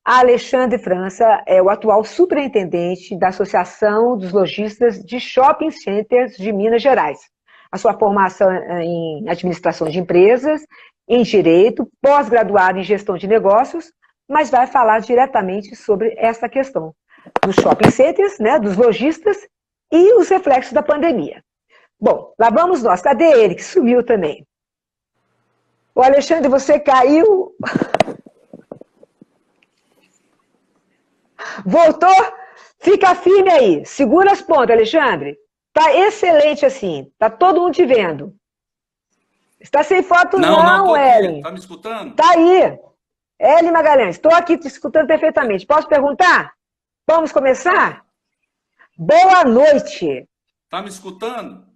Alexandre França é o atual superintendente da Associação dos Lojistas de Shopping Centers de Minas Gerais. A sua formação é em administração de empresas, em direito, pós-graduado em gestão de negócios, mas vai falar diretamente sobre essa questão dos shopping centers, né, dos lojistas e os reflexos da pandemia. Bom, lá vamos nós. Cadê ele, que sumiu também? O Alexandre, você caiu... Voltou? Fica firme aí. Segura as pontas, Alexandre. Tá excelente assim. Tá todo mundo te vendo. Está sem foto não, Ellen. Tá me escutando? Tá aí. Ellen Magalhães, estou aqui te escutando perfeitamente. Posso perguntar? Vamos começar? Boa noite. Tá me escutando?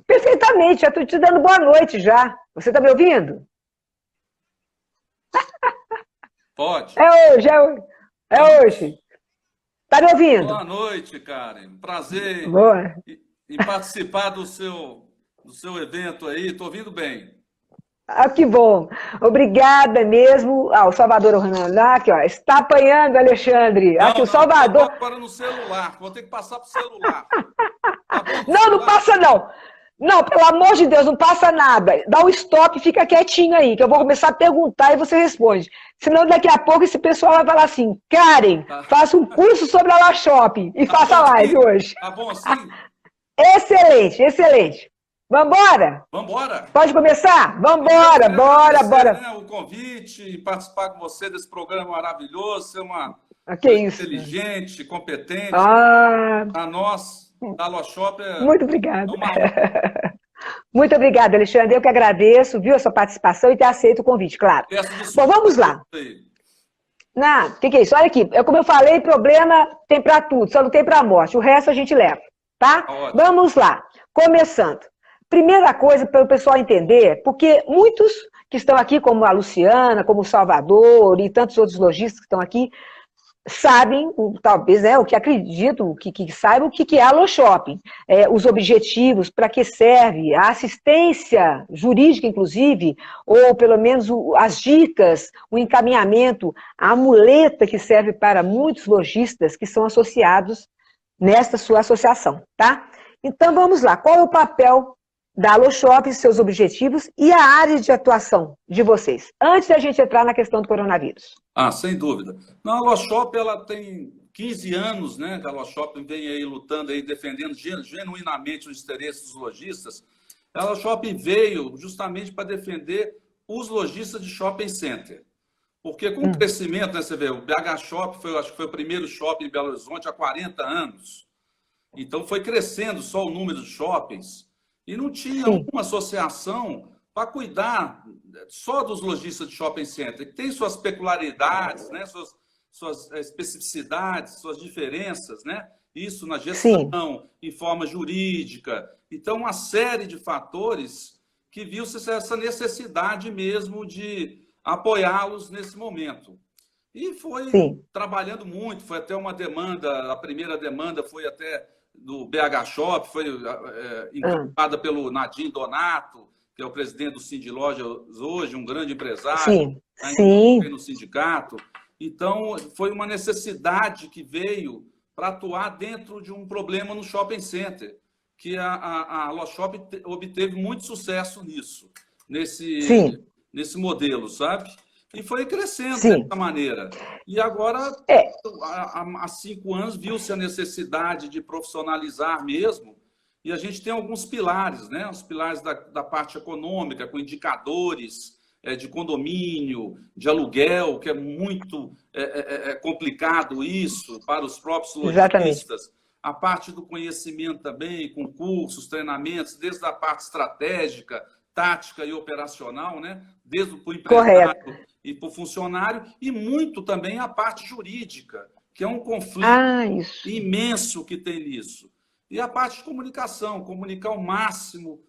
Perfeitamente, já estou te dando boa noite já. Você está me ouvindo? Pode. É hoje, é hoje. É hoje. Tá me ouvindo? Boa noite, Karen. Prazer em participar do seu evento aí. Estou ouvindo bem. Ah, que bom. Obrigada mesmo ao Salvador Ornaná, aqui, ó. Está apanhando, Alexandre. Não, aqui o Salvador. Agora no celular. Vou ter que passar para o celular. Tá bom, não, celular? Não passa não. Não, pelo amor de Deus, não passa nada. Dá um stop e fica quietinho aí, que eu vou começar a perguntar e você responde. Senão, daqui a pouco, esse pessoal vai falar assim, Karen, faça um curso sobre a La Shopping e faça live hoje. Tá bom assim? Excelente, excelente. Vambora? Vambora. Pode começar? Vambora, bora. Né, o convite e participar com você desse programa maravilhoso, ser uma inteligente, competente. A nós... Da La Shop Muito obrigada. Muito obrigada, Alexandre. Eu que agradeço, viu, a sua participação e ter aceito o convite, claro. Bom, vamos lá. O que é isso? Olha aqui, como eu falei, problema tem para tudo, só não tem para a morte. O resto a gente leva, tá? Vamos lá. Começando. Primeira coisa para o pessoal entender, porque muitos que estão aqui, como a Luciana, como o Salvador e tantos outros lojistas que estão aqui, sabem, talvez, o que acreditam, que saibam o que é a La Shopping, os objetivos, para que serve, a assistência jurídica, inclusive, ou pelo menos as dicas, o encaminhamento, a muleta que serve para muitos lojistas que são associados nesta sua associação, tá? Então, vamos lá. Qual é o papel da La Shopping, seus objetivos e a área de atuação de vocês, antes da gente entrar na questão do coronavírus? Sem dúvida. Não, a La Shopping, ela tem 15 anos, né, que a La Shopping vem aí lutando, aí, defendendo genuinamente os interesses dos lojistas. A La Shopping veio justamente para defender os lojistas de shopping center. Porque com o crescimento, né, você vê, o BH Shopping, acho que foi o primeiro shopping em Belo Horizonte há 40 anos. Então foi crescendo só o número de shoppings. E não tinha uma associação para cuidar só dos lojistas de shopping center, que tem suas peculiaridades, né? suas especificidades, suas diferenças, né? Isso na gestão, em forma jurídica. Então, uma série de fatores que viu-se essa necessidade mesmo de apoiá-los nesse momento. E foi trabalhando muito, foi até uma demanda, a primeira demanda foi até do BH Shop, foi encaminhada pelo Nadim Donato, que é o presidente do Cindy Lojas hoje, um grande empresário, no sindicato. Então, foi uma necessidade que veio para atuar dentro de um problema no shopping center, que a La Shop obteve muito sucesso nisso, nesse modelo, sabe? E foi crescendo dessa maneira. E agora, há 5 anos, viu-se a necessidade de profissionalizar mesmo, e a gente tem alguns pilares, né? Os pilares da parte econômica, com indicadores de condomínio, de aluguel, que é muito complicado isso para os próprios lojistas. A parte do conhecimento também, com cursos, treinamentos, desde a parte estratégica, tática e operacional, né? Desde o empresário e para o funcionário, e muito também a parte jurídica, que é um conflito imenso que tem nisso. E a parte de comunicação, comunicar o máximo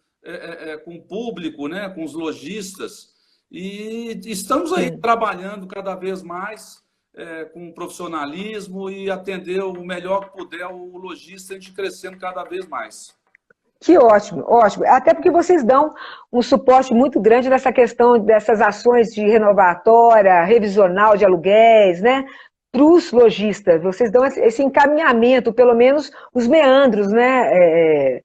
com o público, né? Com os lojistas. E estamos aí trabalhando cada vez mais com profissionalismo e atender o melhor que puder o lojista, a gente crescendo cada vez mais. Que ótimo, ótimo. Até porque vocês dão um suporte muito grande nessa questão dessas ações de renovatória, revisional de aluguéis, né? para os lojistas? Vocês dão esse encaminhamento, pelo menos os meandros, né,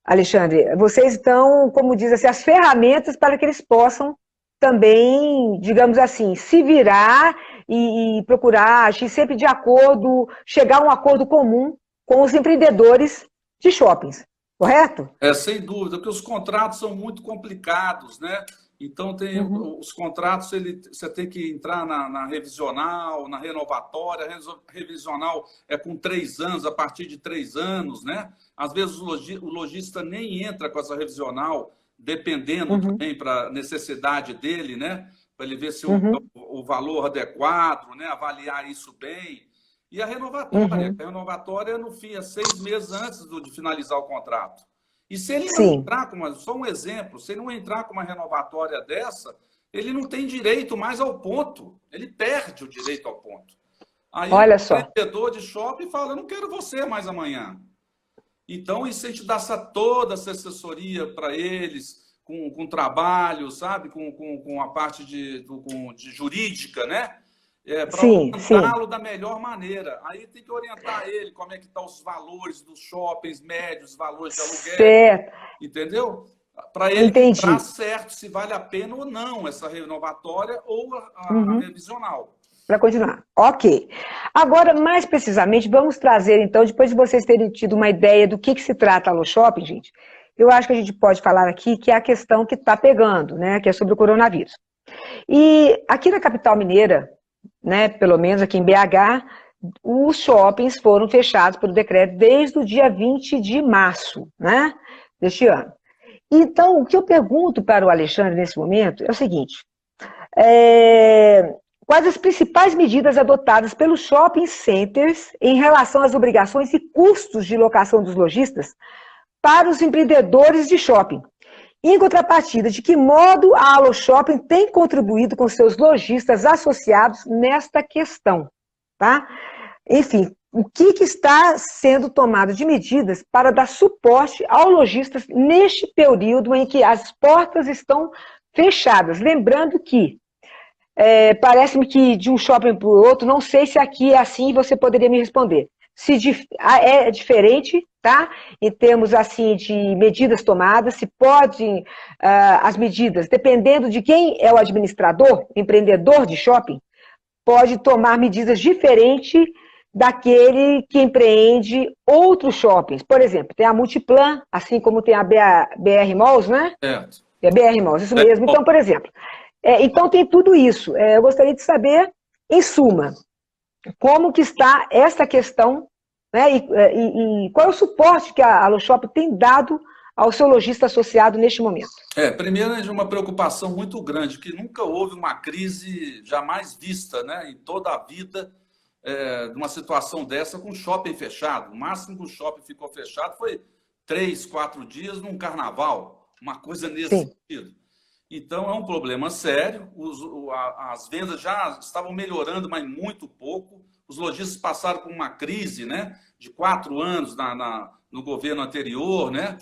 Alexandre? Vocês dão, como diz assim, as ferramentas para que eles possam também, digamos assim, se virar e procurar agir sempre de acordo, chegar a um acordo comum com os empreendedores de shoppings, correto? Sem dúvida, porque os contratos são muito complicados, né? Então, tem os contratos, você tem que entrar na revisional, na renovatória. A revisional é com 3 anos, a partir de 3 anos, né? Às vezes o lojista nem entra com essa revisional, dependendo também para a necessidade dele, né? Para ele ver se o valor adequado, né? Avaliar isso bem. E a renovatória, no fim, é 6 meses antes de finalizar o contrato. E se ele não entrar só um exemplo, se ele não entrar com uma renovatória dessa, ele não tem direito mais ao ponto. Ele perde o direito ao ponto. Aí olha o vendedor de shopping fala, eu não quero você mais amanhã. Então, isso a gente dá toda essa assessoria para eles, com trabalho, sabe? Com a parte de jurídica, né? Para orientá-lo da melhor maneira. Aí tem que orientar ele como é que estão os valores dos shoppings médios, valores de aluguel. Certo. Entendeu? Para ele entrar certo se vale a pena ou não essa renovatória ou a revisional. Para continuar. Ok. Agora, mais precisamente, vamos trazer, então, depois de vocês terem tido uma ideia do que se trata a Alô Shopping, gente, eu acho que a gente pode falar aqui que é a questão que está pegando, né? Que é sobre o coronavírus. E aqui na capital mineira, né, pelo menos aqui em BH, os shoppings foram fechados pelo decreto desde o dia 20 de março, né, deste ano. Então, o que eu pergunto para o Alexandre nesse momento é o seguinte, quais as principais medidas adotadas pelos shopping centers em relação às obrigações e custos de locação dos lojistas para os empreendedores de shopping? Em contrapartida, de que modo a Alô Shopping tem contribuído com seus lojistas associados nesta questão, tá? Enfim, o que está sendo tomado de medidas para dar suporte aos lojistas neste período em que as portas estão fechadas? Lembrando que, parece-me que de um shopping para o outro, não sei se aqui é assim, você poderia me responder. Se é diferente, tá? Em termos assim de medidas tomadas, se podem as medidas, dependendo de quem é o administrador, empreendedor de shopping, pode tomar medidas diferentes daquele que empreende outros shoppings. Por exemplo, tem a Multiplan, assim como tem a BR Malls, né? É BR Malls, isso mesmo. Então, por exemplo, então tem tudo isso. Eu gostaria de saber, em suma, como que está essa questão, né, e qual é o suporte que a Alô Shopping tem dado ao seu lojista associado neste momento? Primeiro, é uma preocupação muito grande, que nunca houve uma crise jamais vista, né, em toda a vida, de uma situação dessa com o shopping fechado. O máximo que o shopping ficou fechado foi 3, 4 dias num carnaval, uma coisa nesse sentido. Então, é um problema sério, as vendas já estavam melhorando, mas muito pouco. Os lojistas passaram por uma crise, né, de 4 anos no governo anterior, né,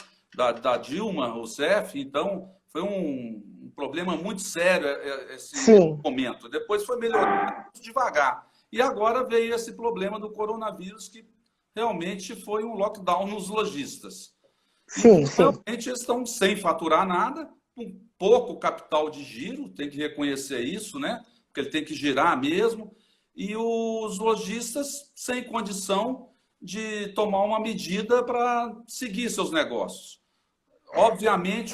da Dilma Rousseff. Então, foi um problema muito sério esse momento. Depois foi melhorando muito devagar. E agora veio esse problema do coronavírus, que realmente foi um lockdown nos lojistas. Realmente eles estão sem faturar nada, com pouco capital de giro, tem que reconhecer isso, né? Porque ele tem que girar mesmo, e os lojistas sem condição de tomar uma medida para seguir seus negócios. Obviamente,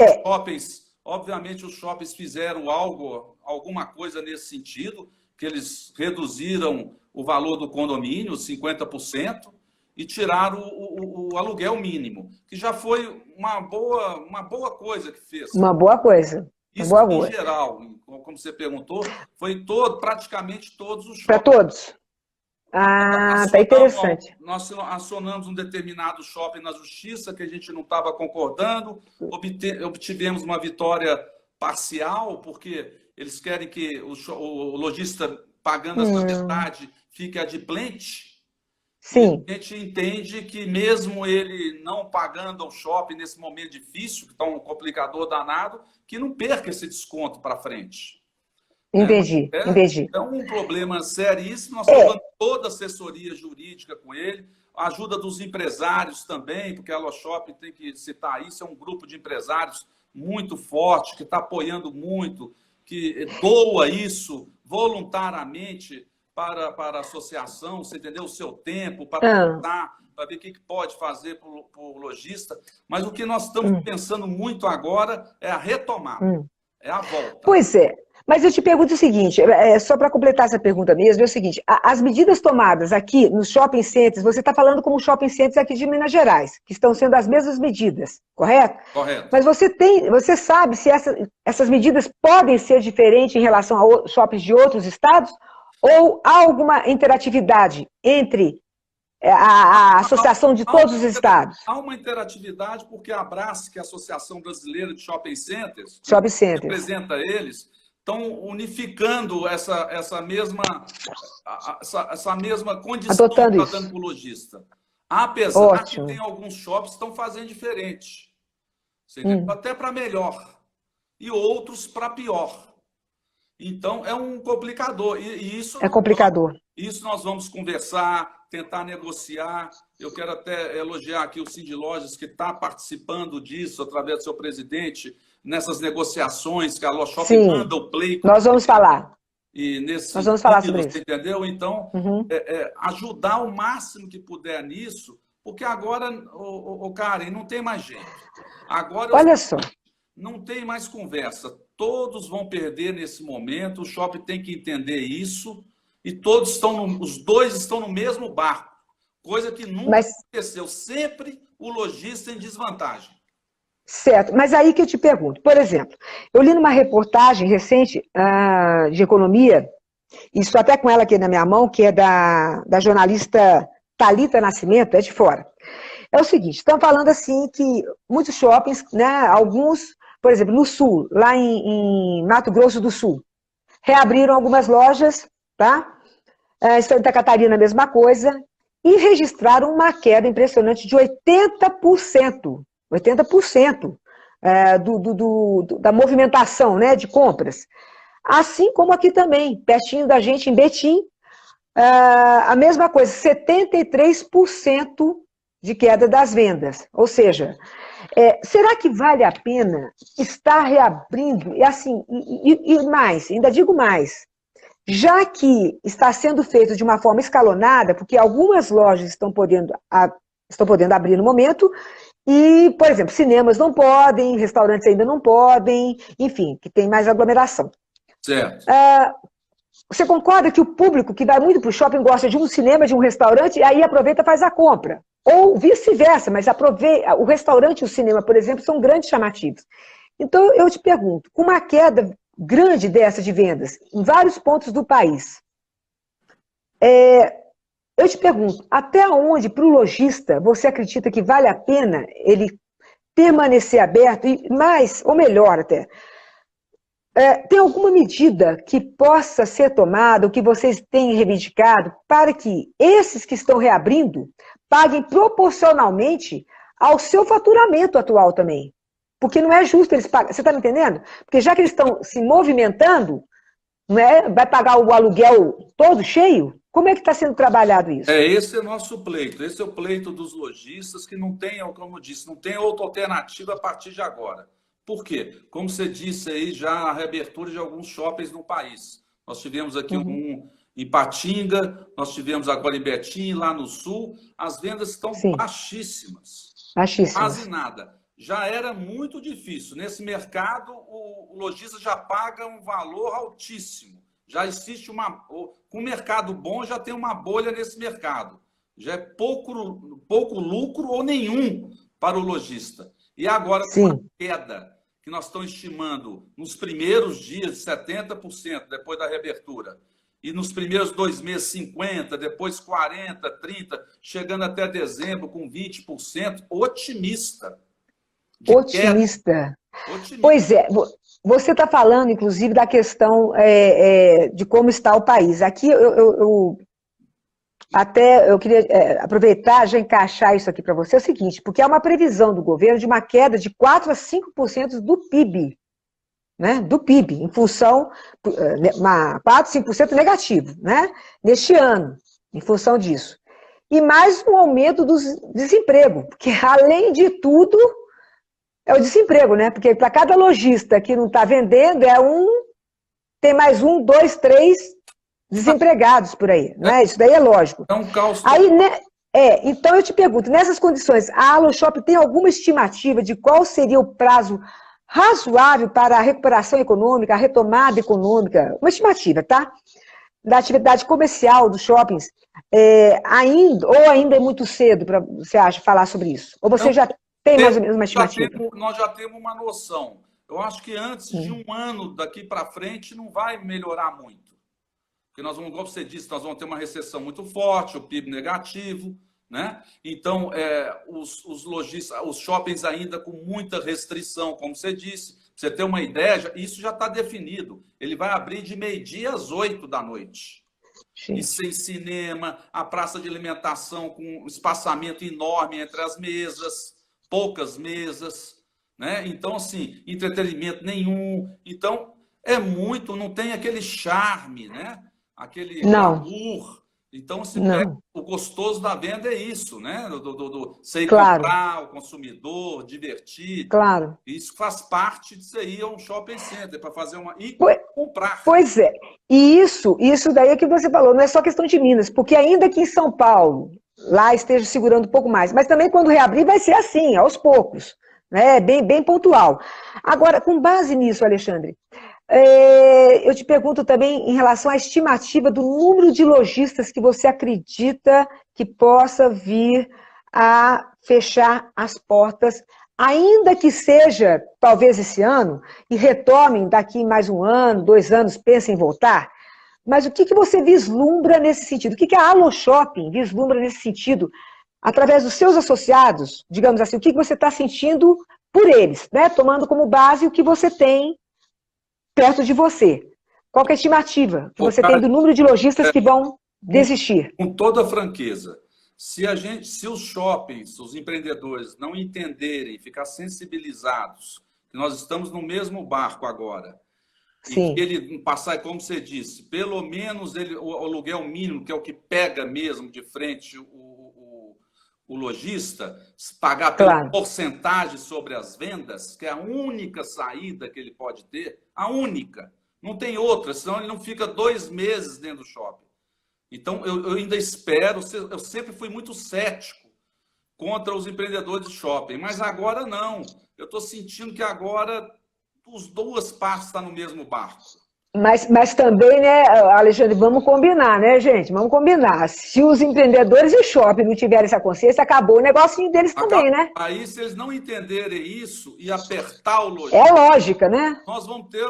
os shoppings fizeram alguma coisa nesse sentido, que eles reduziram o valor do condomínio, 50%, e tiraram o aluguel mínimo, que já foi uma boa coisa que fez. Uma boa coisa. Isso em geral, como você perguntou, foi praticamente todos os shoppings. Para todos? Tá interessante. Nós acionamos um determinado shopping na justiça, que a gente não estava concordando, obtivemos uma vitória parcial, porque eles querem que o lojista, pagando essa metade, fique adimplente. Sim. A gente entende que mesmo ele não pagando ao shopping nesse momento difícil, que está um complicador danado, que não perca esse desconto para frente. Entendi, entendi. É um problema seríssimo, nós estamos dando toda a assessoria jurídica com ele, a ajuda dos empresários também, porque a Aloshop tem que citar isso, é um grupo de empresários muito forte, que está apoiando muito, que doa isso voluntariamente para a associação, você entendeu? O seu tempo, para ver o que pode fazer para o lojista. Mas o que nós estamos pensando muito agora é a retomada, é a volta. Pois é. Mas eu te pergunto o seguinte, só para completar essa pergunta mesmo, é o seguinte, as medidas tomadas aqui nos shopping centers, você está falando como shopping centers aqui de Minas Gerais, que estão sendo as mesmas medidas, correto? Correto. Mas você sabe se essas medidas podem ser diferentes em relação a shoppings de outros estados? Ou há alguma interatividade entre a associação de todos os estados? Há uma interatividade porque a ABRAS, que é a Associação Brasileira de Shopping Centers, que representa eles, estão unificando essa mesma condição que está dando para o lojista. Apesar que tem alguns shoppings que estão fazendo diferente. Até para melhor. E outros para pior. Então, é um complicador. E isso é complicador. Isso nós vamos conversar, tentar negociar. Eu quero até elogiar aqui o Cindy Lojas, que está participando disso, através do seu presidente, nessas negociações que a Aloshop manda o pleito. Nós vamos falar. E nós vamos falar sobre isso. Entendeu? Então, ajudar o máximo que puder nisso, porque agora, Karen, não tem mais jeito. Agora, olha só. Não tem mais conversa. Todos vão perder nesse momento, o shopping tem que entender isso, e os dois estão no mesmo barco, coisa que nunca aconteceu. Sempre o lojista em desvantagem. Certo, mas aí que eu te pergunto, por exemplo, eu li numa reportagem recente de economia, isso até com ela aqui na minha mão, que é da jornalista Thalita Nascimento, é de fora. É o seguinte, estão falando assim que muitos shoppings, né, alguns, por exemplo, no Sul, lá em Mato Grosso do Sul, reabriram algumas lojas, tá? Santa Catarina, a mesma coisa, e registraram uma queda impressionante de 80%. 80% da movimentação, né, de compras. Assim como aqui também, pertinho da gente, em Betim, a mesma coisa, 73% de queda das vendas. Ou seja, será que vale a pena estar reabrindo? E assim, e mais, ainda digo mais, já que está sendo feito de uma forma escalonada, porque algumas lojas estão podendo abrir no momento, e, por exemplo, cinemas não podem, restaurantes ainda não podem, enfim, que tem mais aglomeração. Certo. Você concorda que o público que vai muito para o shopping gosta de um cinema, de um restaurante, e aí aproveita e faz a compra? Ou vice-versa, mas o restaurante e o cinema, por exemplo, são grandes chamativos. Então, eu te pergunto, com uma queda grande dessa de vendas em vários pontos do país, eu te pergunto, até onde, para o lojista, você acredita que vale a pena ele permanecer aberto, e mais, ou melhor até, tem alguma medida que possa ser tomada, ou que vocês têm reivindicado, para que esses que estão reabrindo paguem proporcionalmente ao seu faturamento atual também? Porque não é justo eles pagarem, você está me entendendo? Porque já que eles estão se movimentando, não é? Vai pagar o aluguel todo cheio? Como é que está sendo trabalhado isso? Esse é o nosso pleito. Esse é o pleito dos lojistas que não tem, como eu disse, não tem outra alternativa a partir de agora. Por quê? Como você disse aí, já a reabertura de alguns shoppings no país. Nós tivemos aqui um em Patinga, nós tivemos agora em Betim, lá no Sul. As vendas estão baixíssimas. Baixíssimas. Quase nada. Já era muito difícil. Nesse mercado, o lojista já paga um valor altíssimo. Já existe com um mercado bom, já tem uma bolha nesse mercado. Já é pouco lucro ou nenhum para o lojista. E agora, com a queda que nós estamos estimando nos primeiros dias, 70% depois da reabertura, e nos primeiros 2 meses, 50%, depois 40%, 30%, chegando até dezembro com 20%, otimista. Otimista. Pois é, você está falando, inclusive, da questão de como está o país. Aqui eu queria aproveitar e já encaixar isso aqui para você, é o seguinte, porque há uma previsão do governo de uma queda de 4% a 5% do PIB né, do PIB, em função, 4, 5% negativo, né, neste ano, em função disso. E mais um aumento do desemprego, porque além de tudo, é o desemprego, né? Porque para cada lojista que não está vendendo, tem mais 1, 2, 3 desempregados por aí, não é? Isso daí é lógico. É um caos. Aí, né, então eu te pergunto, nessas condições, a AloShop tem alguma estimativa de qual seria o prazo razoável para a recuperação econômica, a retomada econômica, uma estimativa, tá? Da atividade comercial dos shoppings, ainda é muito cedo para, você acha, falar sobre isso? Ou você já tem mais ou menos uma estimativa? Nós já temos uma noção. Eu acho que antes de um ano daqui para frente não vai melhorar muito. Porque nós vamos, como você disse, nós vamos ter uma recessão muito forte, o PIB negativo, né? Então, os lojistas, os shoppings ainda com muita restrição, como você disse. Pra você ter uma ideia, isso já está definido. Ele vai abrir de 12h às 20h da noite. E sem cinema, a praça de alimentação com um espaçamento enorme entre as mesas, poucas mesas, né? Então, assim, entretenimento nenhum. Então, não tem aquele charme, né? Aquele glamour. Então, o gostoso da venda é isso, né? Você ir comprar, o consumidor, divertir. Claro. Isso faz parte disso aí, é um shopping center, para fazer comprar. Pois é. E isso daí é que você falou, não é só questão de Minas, porque ainda que em São Paulo, lá esteja segurando um pouco mais, mas também quando reabrir vai ser assim, aos poucos, né? Bem pontual. Agora, com base nisso, Alexandre, eu te pergunto também em relação à estimativa do número de lojistas que você acredita que possa vir a fechar as portas, ainda que seja, talvez esse ano, e retomem daqui mais 1 ano, 2 anos, pensem em voltar. Mas o que você vislumbra nesse sentido? O que a AloShopping vislumbra nesse sentido, através dos seus associados, digamos assim, o que você está sentindo por eles, né? Tomando como base o que você tem perto de você. Qual que é a estimativa que você tem do número de lojistas que vão desistir? Com toda a franqueza, se os shoppings, os empreendedores não entenderem, ficar sensibilizados, que nós estamos no mesmo barco agora, Sim. E que ele passar, como você disse, pelo menos o aluguel mínimo, que é o que pega mesmo de frente o lojista, pagar pela porcentagem sobre as vendas, que é a única saída que ele pode ter, a única. Não tem outra, senão ele não fica 2 meses dentro do shopping. Então, eu ainda espero, eu sempre fui muito cético contra os empreendedores de shopping, mas agora não. Eu estou sentindo que agora as 2 partes estão no mesmo barco. Mas também, né, Alexandre, vamos combinar, né, gente? Vamos combinar. Se os empreendedores de shopping não tiverem essa consciência, acabou o negocinho deles também, né? Aí, se eles não entenderem isso e apertar o lojista... É lógica, né? Nós vamos ter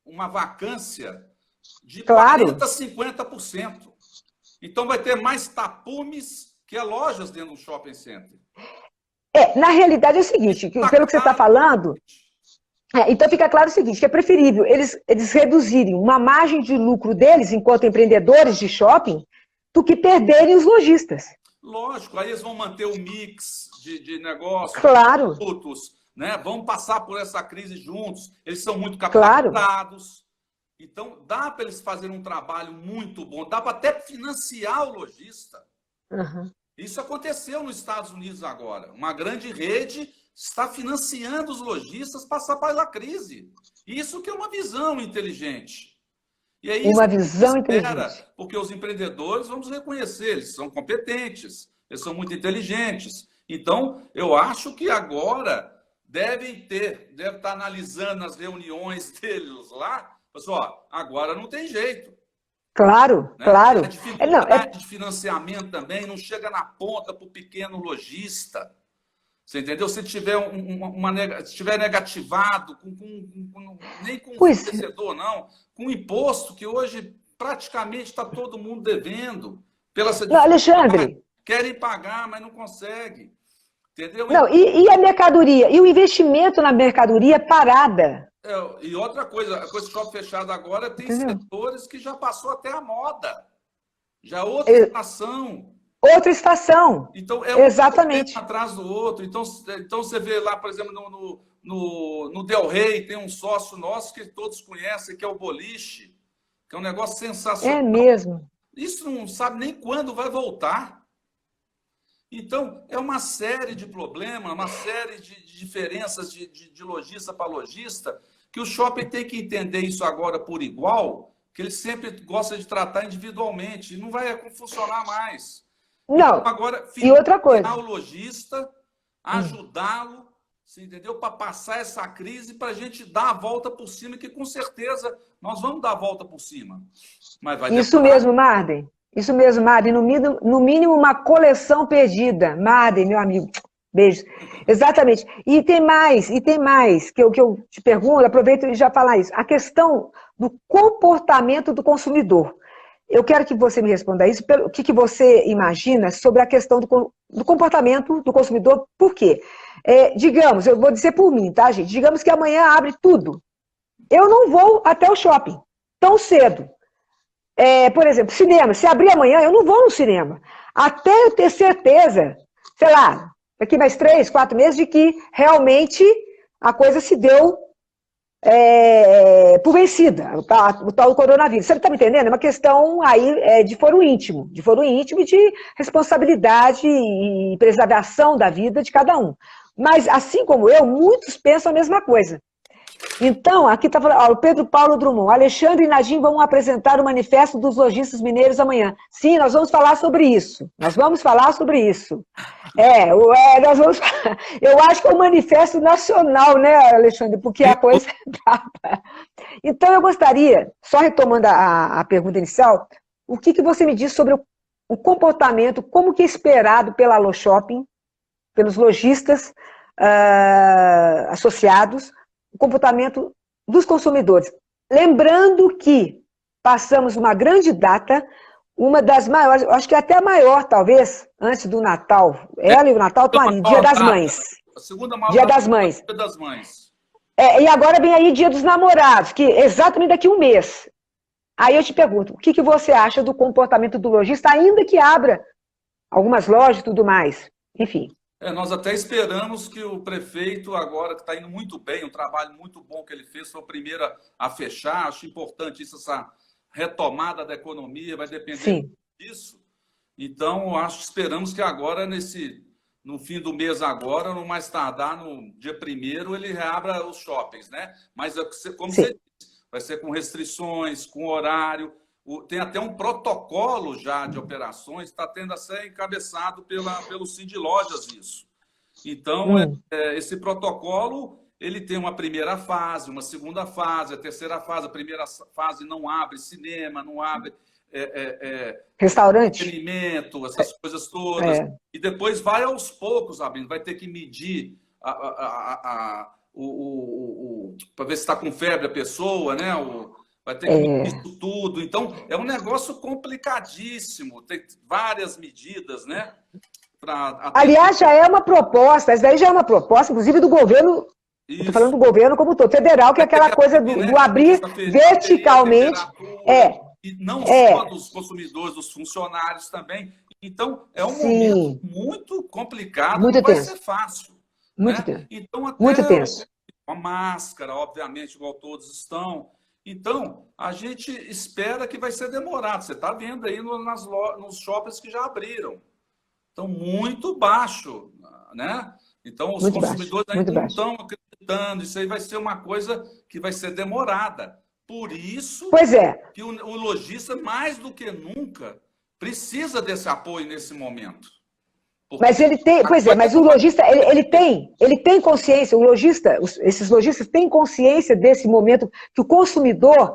uma vacância de 40% a 50%. Então, vai ter mais tapumes que lojas dentro do shopping center. Na realidade é o seguinte, pelo que você está falando... então fica claro o seguinte, que é preferível eles reduzirem uma margem de lucro deles, enquanto empreendedores de shopping, do que perderem os lojistas. Lógico, aí eles vão manter o mix de negócios, claro. produtos, né? Vão passar por essa crise juntos, eles são muito capacitados. Então, dá para eles fazerem um trabalho muito bom, dá para até financiar o lojista. Isso aconteceu nos Estados Unidos agora. Uma grande rede está financiando os lojistas passar pela crise. Isso que é uma visão inteligente. E aí, uma visão inteligente. Porque os empreendedores, vamos reconhecer, eles são competentes, eles são muito inteligentes. Então, eu acho que agora deve estar analisando as reuniões deles lá, pessoal, agora não tem jeito. Claro, né? claro. A dificuldade de financiamento também não chega na ponta para o pequeno lojista. Você entendeu? Se tiver se tiver negativado, nem com o fornecedor, não, com imposto, que hoje praticamente está todo mundo devendo. Alexandre. Querem pagar, mas não conseguem. Entendeu? Não, e a mercadoria? E o investimento na mercadoria parada? E outra coisa, com esse shopping fechado agora, tem setores que já passou até a moda. Já é outra estação. Outra estação. Então, exatamente. Um atrás do outro. Então, você vê lá, por exemplo, no Del Rey, tem um sócio nosso que todos conhecem, que é o Boliche, que é um negócio sensacional. É mesmo. Isso não sabe nem quando vai voltar. Então, é uma série de problemas, uma série de diferenças de lojista para lojista, que o shopping tem que entender isso agora por igual, que ele sempre gosta de tratar individualmente, e não vai funcionar mais. Não, então, agora, e outra coisa. O lojista, ajudá-lo, você entendeu? Para passar essa crise, para a gente dar a volta por cima, que com certeza nós vamos dar a volta por cima. Mas vai Isso mesmo, Marden. Isso mesmo, Marden. No mínimo, uma coleção perdida. Marden, meu amigo. Beijo. Exatamente. E tem mais, que eu te pergunto, aproveito e já falar isso. A questão do comportamento do consumidor. Eu quero que você me responda isso, o que você imagina sobre a questão do comportamento do consumidor, por quê? Digamos, eu vou dizer por mim, tá, gente? Digamos que amanhã abre tudo. Eu não vou até o shopping tão cedo. Por exemplo, cinema. Se abrir amanhã, eu não vou no cinema. Até eu ter certeza, sei lá, daqui mais 3, 4 meses, de que realmente a coisa se deu por vencida, o tal coronavírus. Você está me entendendo? É uma questão aí de foro íntimo e de responsabilidade e preservação da vida de cada um. Mas, assim como eu, muitos pensam a mesma coisa. Então, aqui está falando, o Pedro Paulo Drummond, Alexandre e Nadim vão apresentar o Manifesto dos Lojistas Mineiros amanhã. Sim, nós vamos falar sobre isso. Eu acho que é um manifesto nacional, né, Alexandre? Porque a coisa é brava. Então, eu gostaria, só retomando a pergunta inicial, o que você me diz sobre o comportamento, como que é esperado pela Allo Shopping, pelos lojistas associados, o comportamento dos consumidores. Lembrando que passamos uma grande data, uma das maiores, acho que até a maior, talvez, antes do Natal. Ela e o Natal estão ali, Dia das Mães. A segunda maior Dia das Mães. Dia das Mães. E agora vem aí Dia dos Namorados, que exatamente daqui a um mês. Aí eu te pergunto, o que você acha do comportamento do lojista, ainda que abra algumas lojas e tudo mais? Enfim. Nós até esperamos que o prefeito agora, que está indo muito bem, um trabalho muito bom que ele fez, foi o primeiro a fechar. Acho importante isso, essa retomada da economia, vai depender disso. Então, esperamos que agora, no fim do mês agora, no mais tardar, no dia 1º, ele reabra os shoppings, né? Mas, como você disse, vai ser com restrições, com horário. Tem até um protocolo já de operações, está tendo a ser encabeçado pelo Cindy Lojas isso. Então, esse protocolo, ele tem uma primeira fase, uma segunda fase, a terceira fase. A primeira fase não abre cinema, não abre restaurante, entretenimento, essas coisas todas. E depois vai aos poucos abrindo, vai ter que medir para ver se está com febre a pessoa, né? Vai ter que medir isso tudo. Então, é um negócio complicadíssimo. Tem várias medidas, né? Aliás, já é uma proposta, essa daí já é uma proposta, inclusive do governo, estou falando do governo como todo, federal, que é aquela coisa do abrir verticalmente. E não só dos consumidores, dos funcionários também. Então, é um momento muito complicado, muito não tenso. Vai ser fácil. Muito né? tenso. Então, até muito tenso. a máscara, obviamente, igual todos estão. Então, a gente espera que vai ser demorado. Você está vendo aí nos shoppings que já abriram. Estão muito baixo, né? Então, os consumidores ainda não estão acreditando. Isso aí vai ser uma coisa que vai ser demorada. Por isso que o lojista, mais do que nunca, precisa desse apoio nesse momento. Mas ele tem, mas o lojista, ele tem consciência, esses lojistas têm consciência desse momento que o consumidor,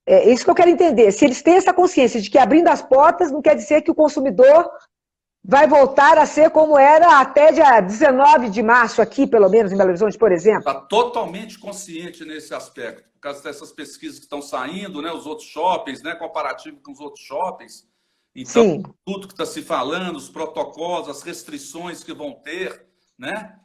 é isso que eu quero entender, se eles têm essa consciência de que abrindo as portas não quer dizer que o consumidor vai voltar a ser como era até dia 19 de março aqui, pelo menos, em Belo Horizonte, por exemplo. Está totalmente consciente nesse aspecto, por causa dessas pesquisas que estão saindo, né, os outros shoppings, né, comparativo com os outros shoppings. Então, tudo que está se falando, os protocolos, as restrições que vão ter, né?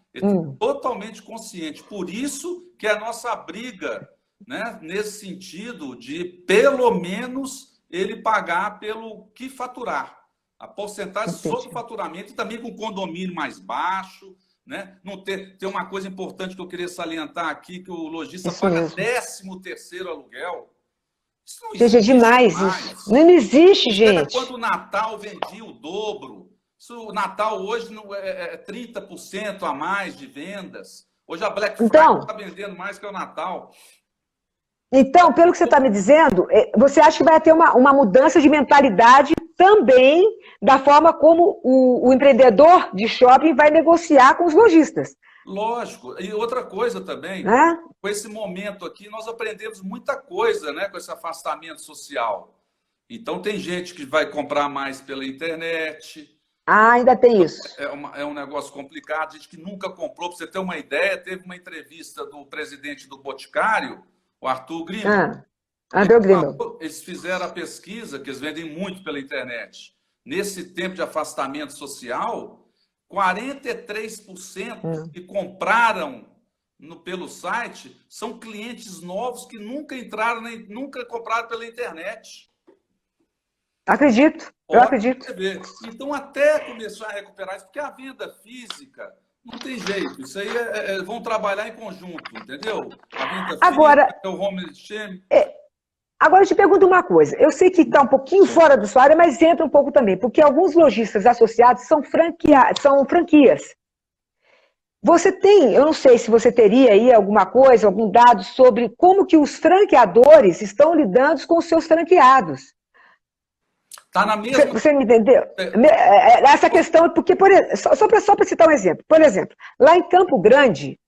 Totalmente consciente. Por isso que a nossa briga, né, nesse sentido de, pelo menos, ele pagar pelo que faturar. A porcentagem sobre o faturamento e também com condomínio mais baixo, né? Não tem uma coisa importante que eu queria salientar aqui, que o lojista paga 13º aluguel. Isso não existe, gente, é demais mais. Isso. Não existe, gente. Quando o Natal vendia o dobro. O Natal hoje é 30% a mais de vendas. Hoje a Black Friday está vendendo mais que o Natal. Então, pelo que você está me dizendo, você acha que vai ter uma mudança de mentalidade também da forma como o empreendedor de shopping vai negociar com os lojistas? Lógico. E outra coisa também, com esse momento aqui, nós aprendemos muita coisa, né, com esse afastamento social. Então, tem gente que vai comprar mais pela internet. Ainda tem isso. É um negócio complicado. Gente que nunca comprou. Para você ter uma ideia, teve uma entrevista do presidente do Boticário, o Arthur Grimmel. Arthur Grimmel. Eles fizeram a pesquisa, que eles vendem muito pela internet. Nesse tempo de afastamento social, 43% que compraram pelo site são clientes novos que nunca entraram, nunca compraram pela internet. Acredito, eu acredito. Então, até começar a recuperar isso, porque a venda física não tem jeito. Isso aí vão trabalhar em conjunto, entendeu? A venda física, o home shame. Agora eu te pergunto uma coisa. Eu sei que está um pouquinho fora da sua área, mas entra um pouco também, porque alguns lojistas associados são franquias. Você tem, eu não sei se você teria aí alguma coisa, algum dado sobre como que os franqueadores estão lidando com os seus franqueados. Tá na mesma... Você me entendeu? Essa questão, porque, só para citar um exemplo. Por exemplo, lá em Campo Grande,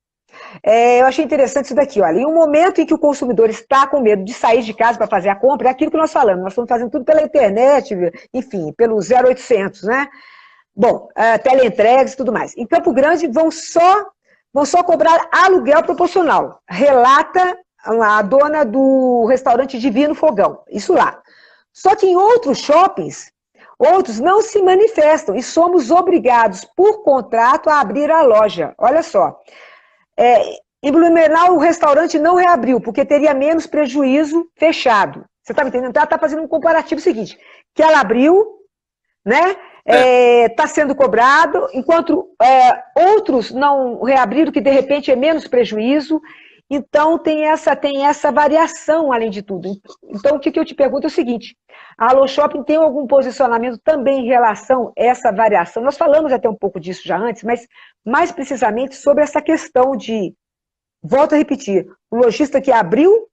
eu achei interessante isso daqui. Olha, em um momento em que o consumidor está com medo de sair de casa para fazer a compra, é aquilo que nós falamos. Nós estamos fazendo tudo pela internet, enfim, pelo 0800, né? Bom, teleentregas e tudo mais. Em Campo Grande vão só cobrar aluguel proporcional. Relata a dona do restaurante Divino Fogão. Isso lá. Só que em outros shoppings, outros não se manifestam e somos obrigados, por contrato, a abrir a loja. Olha só. Em Blumenau, o restaurante não reabriu, porque teria menos prejuízo fechado. Você está me entendendo? Ela está fazendo um comparativo seguinte, que ela abriu, né? Está sendo cobrado, enquanto outros não reabriram, que de repente é menos prejuízo. Então, tem essa variação, além de tudo. Então, o que eu te pergunto é o seguinte, a Allo Shopping tem algum posicionamento também em relação a essa variação? Nós falamos até um pouco disso já antes, mas mais precisamente sobre essa questão de, volto a repetir, o lojista que abriu,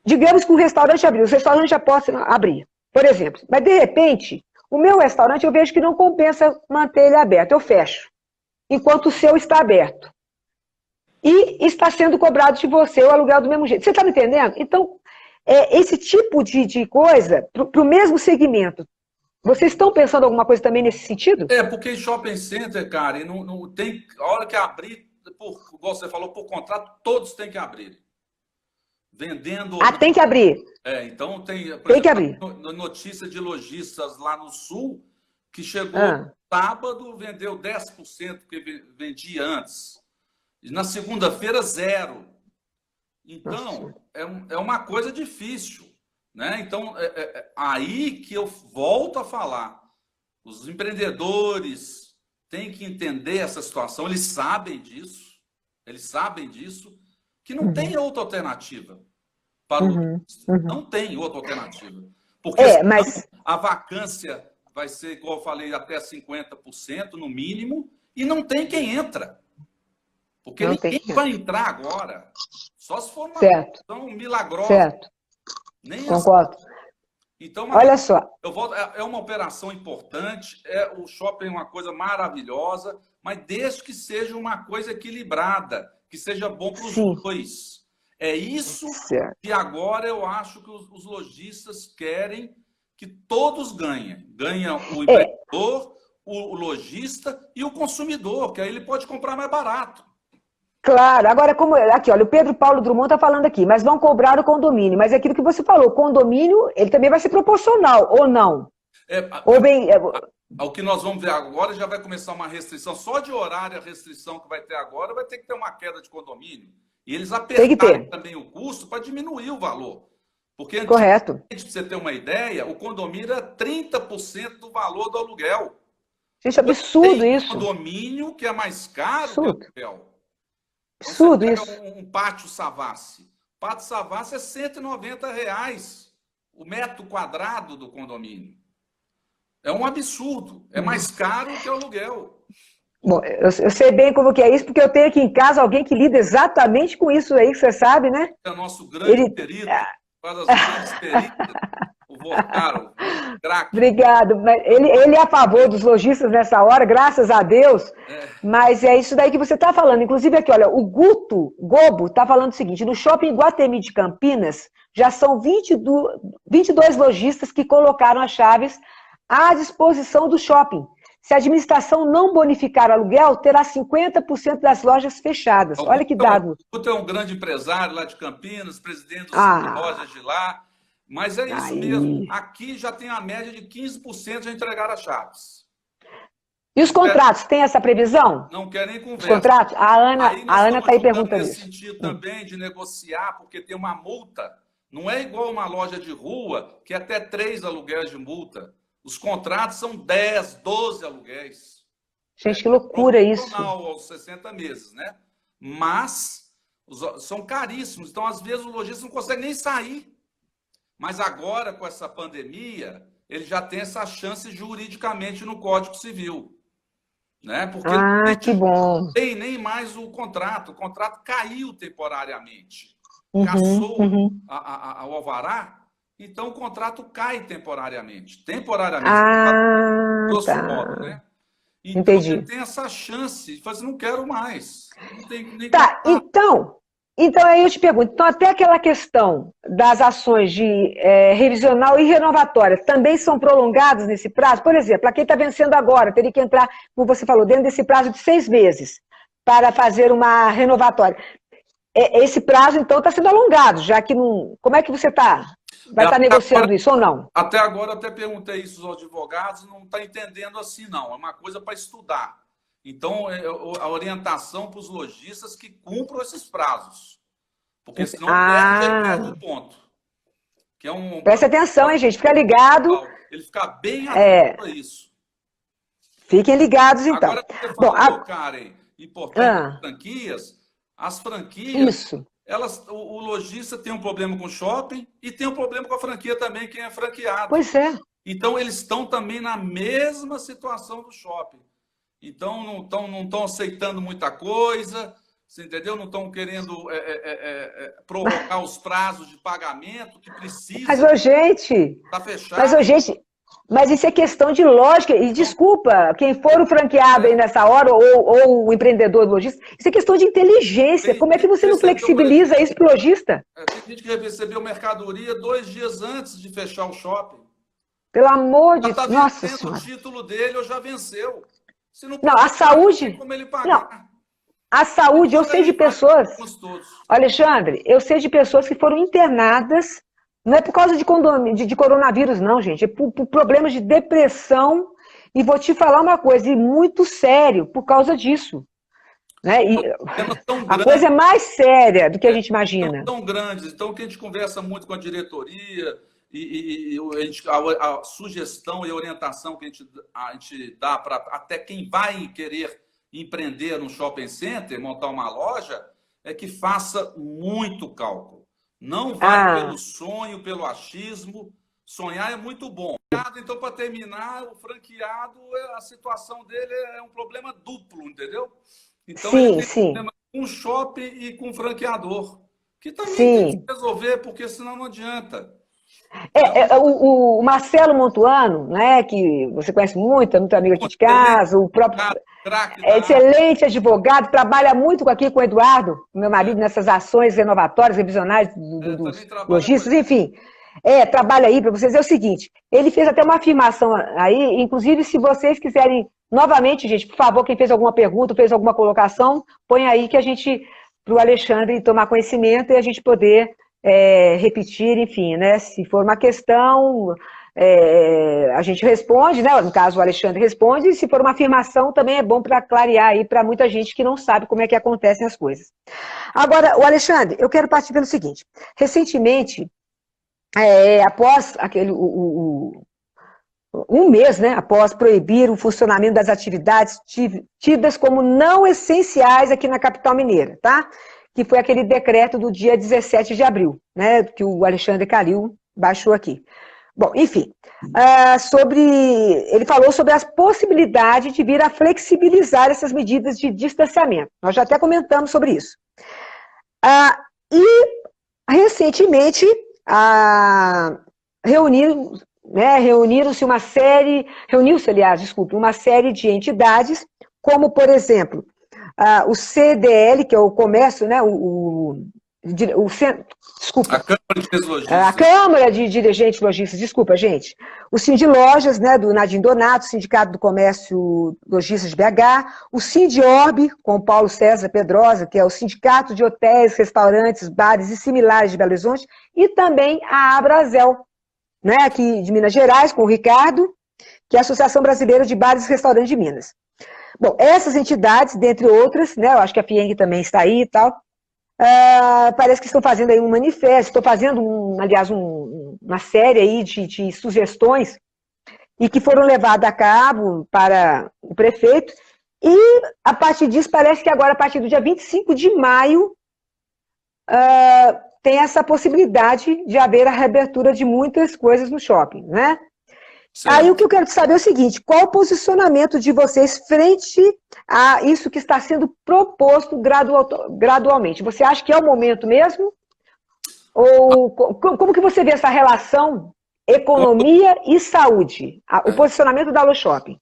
digamos que um restaurante abriu, os restaurantes já podem abrir, por exemplo. Mas, de repente, o meu restaurante eu vejo que não compensa manter ele aberto, eu fecho, enquanto o seu está aberto. E está sendo cobrado de você o aluguel do mesmo jeito. Você está me entendendo? Então, esse tipo de coisa, para o mesmo segmento, vocês estão pensando alguma coisa também nesse sentido? Porque shopping center, cara, não tem, a hora que abrir, igual você falou, por contrato, todos têm que abrir. Vendendo... tem que abrir. Então tem que abrir. Notícia de lojistas lá no Sul, que chegou sábado, vendeu 10% que vendia antes. E na segunda-feira, 0. Então, é uma coisa difícil, né? Então, aí que eu volto a falar. Os empreendedores têm que entender essa situação, eles sabem disso, que não tem outra alternativa para não tem outra alternativa. Porque a vacância vai ser, como eu falei, até 50% no mínimo, e não tem quem entra. Porque ninguém vai entrar agora. Só se for uma questão milagrosa. Certo. Concordo. Então, olha só. É uma operação importante, o shopping é uma coisa maravilhosa, mas desde que seja uma coisa equilibrada, que seja bom para os dois. É isso que agora eu acho que os lojistas querem que todos ganhem. Ganha o empreendedor, o lojista e o consumidor, que aí ele pode comprar mais barato. Claro, agora aqui, olha, o Pedro Paulo Drummond está falando aqui, mas vão cobrar o condomínio, mas é aquilo que você falou, o condomínio, ele também vai ser proporcional, ou não? O que nós vamos ver agora, já vai começar uma restrição, só de horário, a restrição que vai ter agora, vai ter que ter uma queda de condomínio, e eles apertarem também o custo para diminuir o valor. Porque, correto. Para você ter uma ideia, o condomínio é 30% do valor do aluguel. Gente, absurdo tem isso. Condomínio que é mais caro absurdo. que aluguel. Absurdo isso. Um pátio Savassi. Pátio Savassi é R$190 o metro quadrado do condomínio. É um absurdo. É mais caro que o aluguel. Bom, eu sei bem como que é isso, porque eu tenho aqui em casa alguém que lida exatamente com isso aí, que você sabe, né? É nosso grande perito, uma das grandes peritas, o Vocaro, o craque. Obrigado. Ele é a favor dos lojistas nessa hora, graças a Deus. Mas é isso daí que você está falando. Inclusive aqui, olha, o Guto Gobo está falando o seguinte, no Shopping Iguatemi de Campinas, já são 22 lojistas que colocaram as chaves à disposição do shopping. Se a administração não bonificar o aluguel, terá 50% das lojas fechadas. Olha que dado. O Guto é um grande empresário lá de Campinas, presidente dos lojas de lá. Mas é isso mesmo. Aqui já tem a média de 15% de entregar as chaves. E os contratos, tem essa previsão? Não quer nem conversa. Os contratos? A Ana está aí perguntando nesse isso. Sentido também de negociar, porque tem uma multa. Não é igual uma loja de rua, que é até 3 aluguéis de multa. Os contratos são 10, 12 aluguéis. Gente, que loucura isso. Aos 60 meses, né? Mas são caríssimos. Então, às vezes, o lojista não consegue nem sair. Mas agora, com essa pandemia, ele já tem essa chance juridicamente no Código Civil. Né? Porque que bom. Não tem nem mais o contrato caiu temporariamente. Cassou o alvará, então o contrato cai temporariamente. Grosso modo, né? Então, entendi. Ele tem essa chance de fazer, não quero mais. Não tem nem Então, aí eu te pergunto, então até aquela questão das ações de revisional e renovatória também são prolongadas nesse prazo? Por exemplo, a quem está vencendo agora, teria que entrar, como você falou, dentro desse prazo de 6 meses para fazer uma renovatória. Esse prazo, então, está sendo alongado, já que não... Como é que você vai estar negociando isso ou não? Até agora, eu até perguntei isso aos advogados, não está entendendo assim, não. É uma coisa para estudar. Então, a orientação para os lojistas que cumpram esses prazos. Porque senão perde o ponto. Que Preste atenção, hein, gente? Fica ligado. Ele fica bem atento a isso. Fiquem ligados, então. Agora, você falou, Karen, importante, franquias. As franquias, o lojista tem um problema com o shopping e tem um problema com a franquia também, quem é franqueado. Pois é. Então, eles estão também na mesma situação do shopping. Então, não estão aceitando muita coisa, você entendeu? Não estão querendo prorrogar os prazos de pagamento que precisa. Mas, gente... Está fechado. Mas isso é questão de lógica. E desculpa, quem for o franqueado aí nessa hora, ou o empreendedor lojista, isso é questão de inteligência. Como é que você não flexibiliza isso para o lojista? Tem gente que recebeu mercadoria 2 dias antes de fechar o shopping. Pelo amor de Deus. Nossa Senhora. O título dele ou já venceu. Se não, a saúde... Não tem como ele pagar. Não. A saúde, eu sei de pessoas... Alexandre, eu sei de pessoas que foram internadas. Não é por causa de coronavírus, não, gente. É por problemas de depressão. E vou te falar uma coisa, e muito sério, por causa disso. Né? E a coisa é mais séria do que a gente imagina. Tão grandes. Então, que a gente conversa muito com a diretoria, a sugestão e a orientação que a gente dá para até quem vai querer empreender no shopping center, montar uma loja, é que faça muito cálculo. Não vai pelo sonho, pelo achismo. Sonhar é muito bom. Então, para terminar, o franqueado, a situação dele é um problema duplo, entendeu? Então, ele tem problema com o shopping e com o franqueador. Que também tem que resolver, porque senão não adianta. O Marcelo Montuano, né, que você conhece muito, é muito amigo aqui de casa, o próprio... excelente advogado, trabalha muito aqui com o Eduardo, meu marido, nessas ações renovatórias, revisionais dos lojistas, enfim. Trabalha aí para vocês. É o seguinte, ele fez até uma afirmação aí, inclusive se vocês quiserem, novamente, gente, por favor, quem fez alguma pergunta, fez alguma colocação, põe aí que a gente, para o Alexandre tomar conhecimento e a gente poder repetir, enfim, né? Se for uma questão... a gente responde, né? No caso, o Alexandre responde, e se for uma afirmação, também é bom para clarear aí para muita gente que não sabe como é que acontecem as coisas. Agora, o Alexandre, eu quero partir pelo seguinte. Recentemente, após um mês, né, após proibir o funcionamento das atividades tidas como não essenciais aqui na capital mineira, tá? Que foi aquele decreto do dia 17 de abril, né, que o Alexandre Calil baixou aqui. Bom, enfim, ele falou sobre as possibilidades de vir a flexibilizar essas medidas de distanciamento. Nós já até comentamos sobre isso. E, recentemente, reuniu-se uma série de entidades, como, por exemplo, o CDL, que é o comércio, né, a Câmara de Logísticas. A Câmara de Dirigentes Lojistas, desculpa, gente. O Sindilojas, né, do Nadim Donato, Sindicato do Comércio Lojistas de BH, o Sindiorb, com o Paulo César Pedrosa, que é o Sindicato de Hotéis, Restaurantes, Bares e Similares de Belo Horizonte, e também a Abrazel, né, aqui de Minas Gerais, com o Ricardo, que é a Associação Brasileira de Bares e Restaurantes de Minas. Bom, essas entidades, dentre outras, né, eu acho que a FIENG também está aí e tal, parece que estão fazendo aí um manifesto, estou fazendo, uma série aí de sugestões e que foram levadas a cabo para o prefeito, e a partir disso, parece que agora, a partir do dia 25 de maio, tem essa possibilidade de haver a reabertura de muitas coisas no shopping, né? Certo. Aí o que eu quero saber é o seguinte, qual o posicionamento de vocês frente a isso que está sendo proposto gradualmente? Você acha que é o momento mesmo? Ou como que você vê essa relação economia e saúde? O posicionamento da Allo Shopping?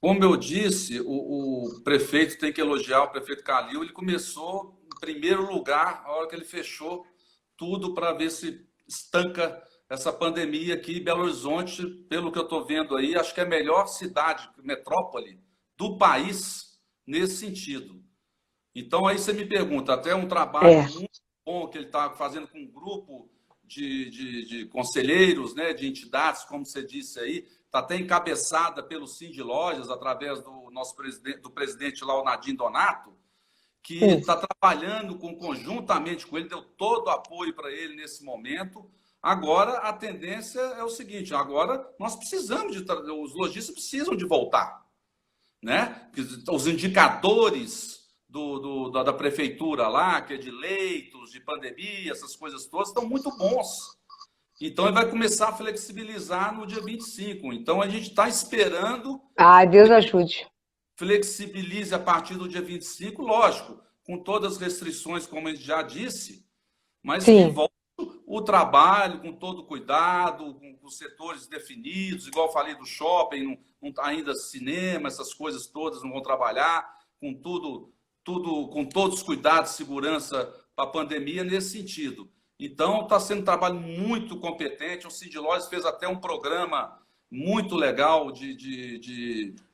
Como eu disse, o prefeito tem que elogiar, o prefeito Calil, ele começou em primeiro lugar, a hora que ele fechou tudo para ver se estanca essa pandemia aqui em Belo Horizonte, pelo que eu estou vendo aí, acho que é a melhor cidade, metrópole do país nesse sentido. Então, aí você me pergunta, até um trabalho muito bom que ele está fazendo com um grupo de conselheiros, né, de entidades, como você disse aí, está até encabeçada pelo Sindilojas, através do nosso presidente lá, o Nadim Donato, que está trabalhando conjuntamente com ele, deu todo o apoio para ele nesse momento. Agora, a tendência é o seguinte, agora nós precisamos os lojistas precisam de voltar, né? Os indicadores da prefeitura lá, que é de leitos, de pandemia, essas coisas todas, estão muito bons. Então, ele vai começar a flexibilizar no dia 25. Então, a gente está esperando... Deus ajude. Flexibilize a partir do dia 25, lógico, com todas as restrições, como a gente já disse, mas que volta o trabalho com todo cuidado, com os setores definidos, igual eu falei do shopping, ainda cinema, essas coisas todas não vão trabalhar, com com todos os cuidados, segurança para a pandemia nesse sentido. Então, está sendo um trabalho muito competente, o Sindilojas fez até um programa muito legal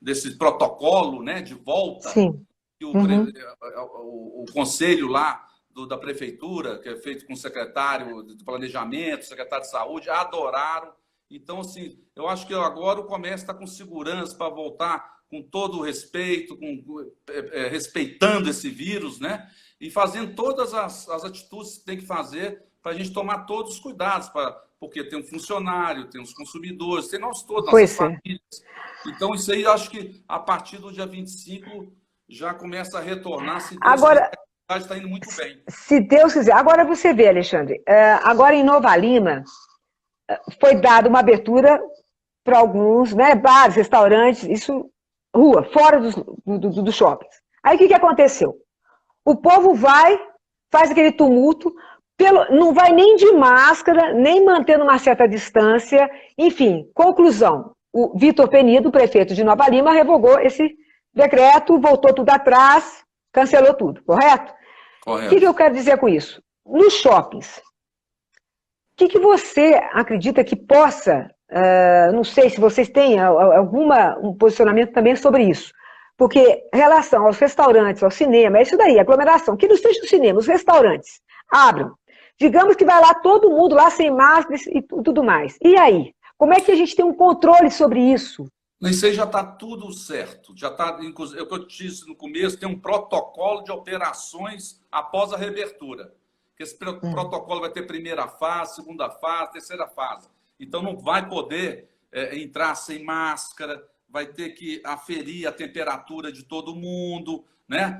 desse protocolo, né, de volta, que o conselho lá da prefeitura, que é feito com o secretário de planejamento, secretário de saúde, adoraram. Então, assim, eu acho que agora o comércio está com segurança para voltar com todo o respeito, respeitando esse vírus, né? E fazendo todas as atitudes que tem que fazer para a gente tomar todos os cuidados, porque tem um funcionário, tem os consumidores, tem nós todos, nossas famílias. Então, isso aí, eu acho que a partir do dia 25 já começa a retornar. Agora, está indo muito bem. Se Deus quiser. Agora você vê, Alexandre, agora em Nova Lima foi dada uma abertura para alguns, né, bares, restaurantes, isso, rua, fora dos shoppings. Aí o que aconteceu? O povo faz aquele tumulto, não vai nem de máscara, nem mantendo uma certa distância, enfim, conclusão. O Vitor Penido, prefeito de Nova Lima, revogou esse decreto, voltou tudo atrás, cancelou tudo, correto? Correto. O que eu quero dizer com isso? Nos shoppings, o que você acredita que possa, não sei se vocês têm um posicionamento também sobre isso, porque em relação aos restaurantes, ao cinema, é isso daí, aglomeração, que não seja o cinema, os restaurantes abram. Digamos que vai lá todo mundo lá sem máscara e tudo mais. E aí? Como é que a gente tem um controle sobre isso? Isso aí já está tudo certo. Já está, inclusive, é o que eu disse no começo, tem um protocolo de operações após a reabertura. Esse protocolo vai ter primeira fase, segunda fase, terceira fase. Então não vai poder entrar sem máscara, vai ter que aferir a temperatura de todo mundo, né?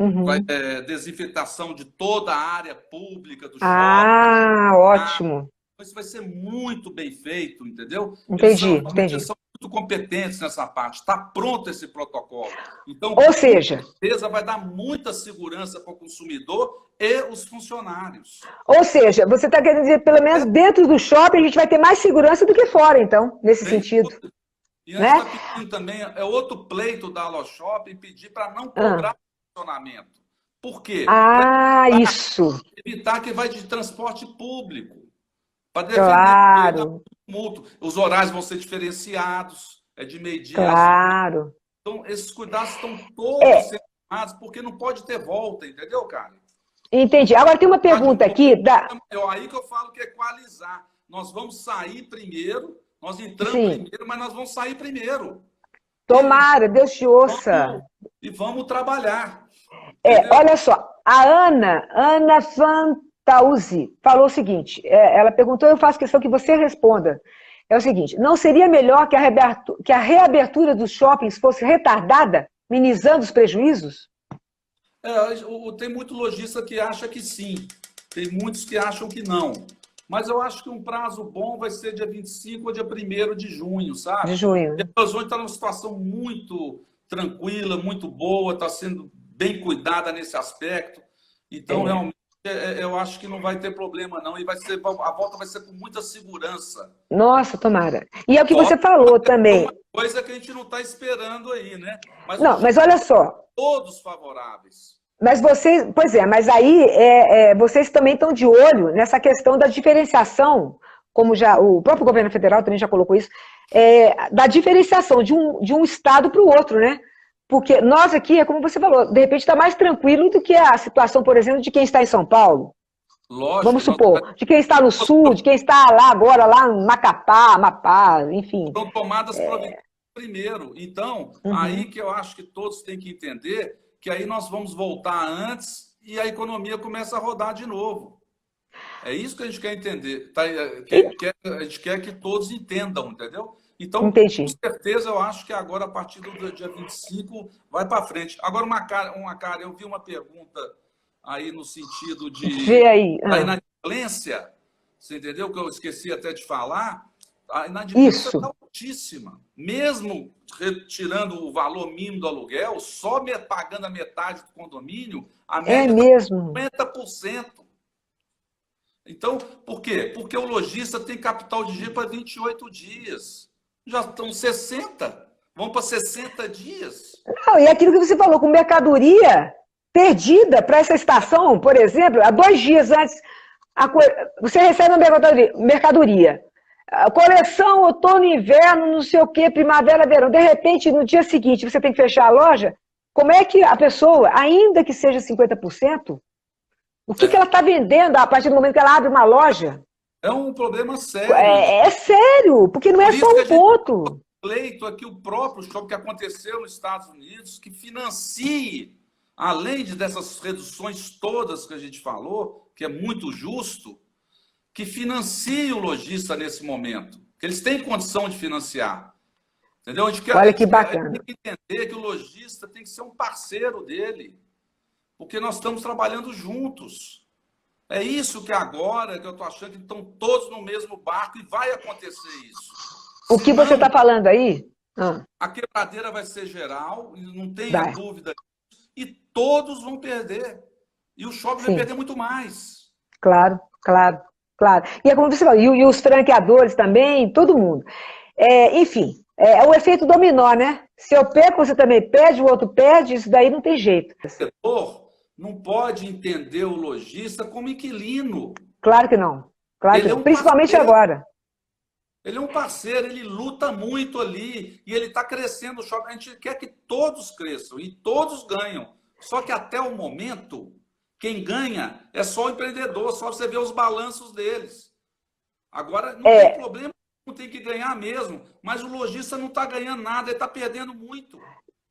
Desinfetação de toda a área pública do shopping. Ah, ótimo. Isso vai ser muito bem feito, entendeu? Entendi. Eles são muito competentes nessa parte. Está pronto esse protocolo. Então, ou seja, com certeza vai dar muita segurança para o consumidor e os funcionários. Ou seja, você está querendo dizer, pelo menos dentro do shopping, a gente vai ter mais segurança do que fora, então, nesse sentido. E a gente está pedindo também, é outro pleito da Allo Shopping, pedir para não cobrar estacionamento. Por quê? Isso. Evitar que vai de transporte público. Para defender mútuo. Os horários vão ser diferenciados, de meio-dia. Claro. Então, esses cuidados estão todos sendo tomados, porque não pode ter volta, entendeu, cara? Entendi. Agora tem uma pergunta aqui. Aí que eu falo que é equalizar. Nós vamos sair primeiro, nós entramos primeiro, mas nós vamos sair primeiro. Tomara, Deus te ouça. E vamos trabalhar. Olha só, a Ana Fantauzi falou o seguinte, ela perguntou, eu faço questão que você responda. É o seguinte, não seria melhor que a reabertura dos shoppings fosse retardada, minimizando os prejuízos? Tem muito lojista que acha que sim, tem muitos que acham que não. Mas eu acho que um prazo bom vai ser dia 25 ou dia 1º de junho, sabe? De junho. Belo Horizonte está numa situação muito tranquila, muito boa, está sendo bem cuidada nesse aspecto. Então, realmente, eu acho que não vai ter problema, não. E a volta vai ser com muita segurança. Nossa, tomara. E é o que você falou também. Uma coisa que a gente não está esperando aí, né? Mas olha só. Todos favoráveis. Mas vocês, mas aí vocês também estão de olho nessa questão da diferenciação, como já o próprio governo federal também já colocou isso, da diferenciação de um estado para o outro, né? Porque nós aqui, como você falou, de repente está mais tranquilo do que a situação, por exemplo, de quem está em São Paulo. Lógico. Vamos supor, de quem está no sul, de quem está lá em Macapá, Amapá, enfim. São tomadas providências primeiro. Então, aí que eu acho que todos têm que entender que aí nós vamos voltar antes e a economia começa a rodar de novo. É isso que a gente quer entender. Tá? A gente quer que todos entendam, entendeu? Então, com certeza, eu acho que agora, a partir do dia 25, vai para frente. Agora, cara, eu vi uma pergunta aí no sentido da inadimplência, você entendeu? Que eu esqueci até de falar. A inadimplência está altíssima. Mesmo retirando o valor mínimo do aluguel, só pagando a metade do condomínio, a média mesmo? 50%. Então, por quê? Porque o lojista tem capital de giro para 28 dias. Já estão 60. Vão para 60 dias. Não, e aquilo que você falou, com mercadoria perdida para essa estação, por exemplo, há 2 dias antes, você recebe uma mercadoria. A coleção outono e inverno, não sei o quê, primavera, verão. De repente, no dia seguinte, você tem que fechar a loja. Como é que a pessoa, ainda que seja 50%, o que ela está vendendo a partir do momento que ela abre uma loja? É um problema sério. É sério, porque não é só um ponto. Pleito aqui, o próprio shopping que aconteceu nos Estados Unidos, que financie, além dessas reduções todas que a gente falou, que é muito justo, que financie o lojista nesse momento, que eles têm condição de financiar. Entendeu? Olha que bacana. Tem que entender que o lojista tem que ser um parceiro dele, porque nós estamos trabalhando juntos. É isso que agora que eu estou achando que estão todos no mesmo barco e vai acontecer isso. O que você está falando aí? A quebradeira vai ser geral, não tenha dúvida. E todos vão perder. E o shopping vai perder muito mais. Claro. E é como você falou, e os franqueadores também, todo mundo. Enfim, é o efeito dominó, né? Se eu perco, você também perde, o outro perde, isso daí não tem jeito. O setor não pode entender o lojista como inquilino. Claro que não. Claro que não. Principalmente agora. Ele é um parceiro, ele luta muito ali e ele está crescendo o shopping. A gente quer que todos cresçam e todos ganham. Só que até o momento, quem ganha é só o empreendedor, só você ver os balanços deles. Agora, não tem problema, não tem que ganhar mesmo. Mas o lojista não está ganhando nada, ele está perdendo muito.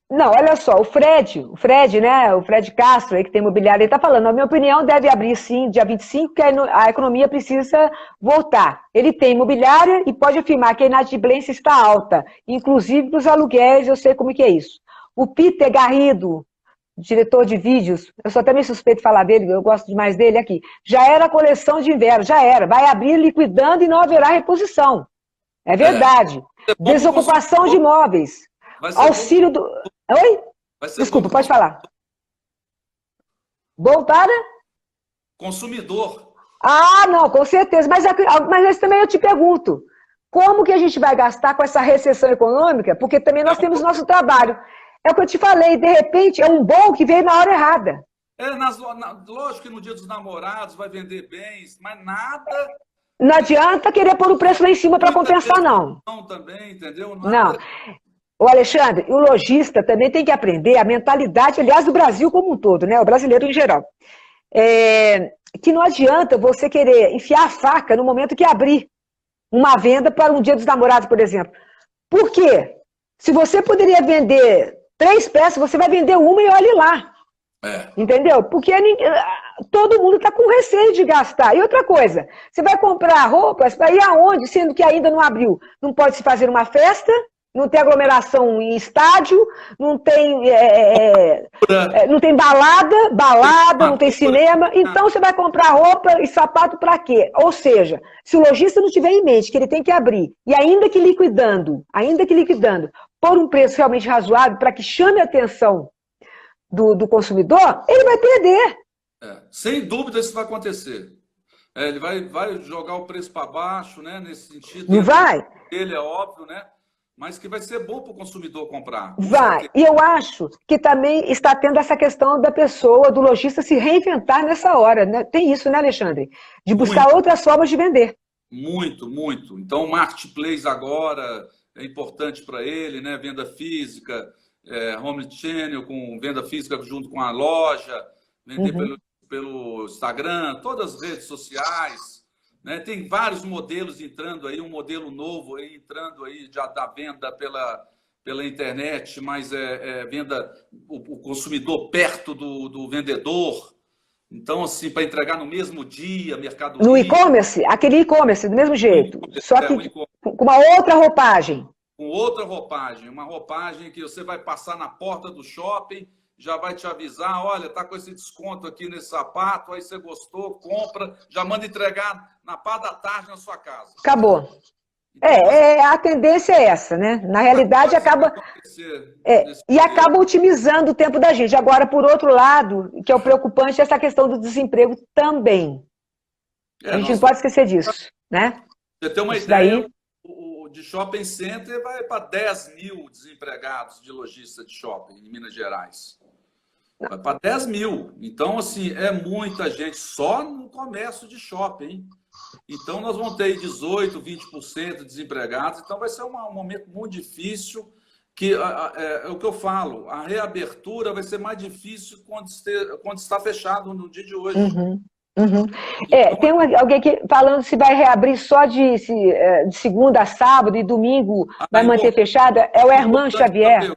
Não, olha só, o Fred, né, o Fred Castro, aí, que tem imobiliário, ele está falando, na minha opinião, deve abrir sim, dia 25, que a economia precisa voltar. Ele tem imobiliária e pode afirmar que a inadimplência está alta, inclusive para os aluguéis, eu sei como que é isso. O Peter Garrido, diretor de vídeos, eu sou até meio suspeito de falar dele, eu gosto demais dele aqui, já era a coleção de inverno, já era, vai abrir liquidando e não haverá reposição. É verdade. Desocupação de imóveis. Auxílio do... Oi? Desculpa, pode falar. Bom para? Consumidor. Ah, não, com certeza. Mas também eu te pergunto, como que a gente vai gastar com essa recessão econômica? Porque também nós temos nosso trabalho. É o que eu te falei, de repente, é um bom que veio na hora errada. Lógico que no Dia dos Namorados vai vender bens, mas nada... Não adianta querer pôr o preço lá em cima para compensar, não. Não, também, entendeu? Não. O Alexandre, o lojista também tem que aprender a mentalidade, aliás, do Brasil como um todo, né? O brasileiro em geral. Que não adianta você querer enfiar a faca no momento que abrir uma venda para um Dia dos Namorados, por exemplo. Por quê? Se você poderia vender 3 peças, você vai vender uma e olhe lá. Entendeu? Porque todo mundo está com receio de gastar. E outra coisa, você vai comprar roupas para ir aonde, sendo que ainda não abriu? Não pode se fazer uma festa, não tem aglomeração em estádio, não tem, não tem balada, não tem cinema. Então você vai comprar roupa e sapato para quê? Ou seja, se o lojista não tiver em mente que ele tem que abrir, e ainda que liquidando, por um preço realmente razoável, para que chame a atenção do consumidor, ele vai perder. Sem dúvida isso vai acontecer. Ele vai jogar o preço para baixo, né? Nesse sentido. Não vai? Ele é óbvio, né? Mas que vai ser bom para o consumidor comprar. Vai. E eu acho que também está tendo essa questão da pessoa, do lojista, se reinventar nessa hora. Né? Tem isso, né, Alexandre? De buscar outras formas de vender. Muito, muito. Então, o marketplace agora é importante para ele, né? Venda física, omnichannel, com venda física junto com a loja, vender pelo Instagram, todas as redes sociais, né? Tem vários modelos entrando aí, um modelo novo aí entrando aí já da venda pela internet, mas venda o consumidor perto do vendedor. Então, assim, para entregar no mesmo dia, Mercado Livre. No e-commerce, aquele e-commerce, do mesmo jeito, só que com uma outra roupagem. Com outra roupagem, uma roupagem que você vai passar na porta do shopping, já vai te avisar, olha, tá com esse desconto aqui nesse sapato, aí você gostou, compra, já manda entregar na parte da tarde na sua casa. Acabou. A tendência é essa, né? Na realidade, acaba otimizando o tempo da gente. Agora, por outro lado, que é o preocupante, é essa questão do desemprego também. A gente não pode esquecer disso, né? Você tem uma ideia, de shopping center vai para 10 mil desempregados de lojista de shopping em Minas Gerais. Vai para 10 mil. Então, assim, é muita gente só no comércio de shopping. Hein? Então, nós vamos ter 18%, 20% desempregados. Então, vai ser um momento muito difícil. Que é o que eu falo, a reabertura vai ser mais difícil quando está fechado no dia de hoje. Tem alguém aqui falando se vai reabrir só de segunda a sábado e domingo vai manter fechada. É o Herman Xavier.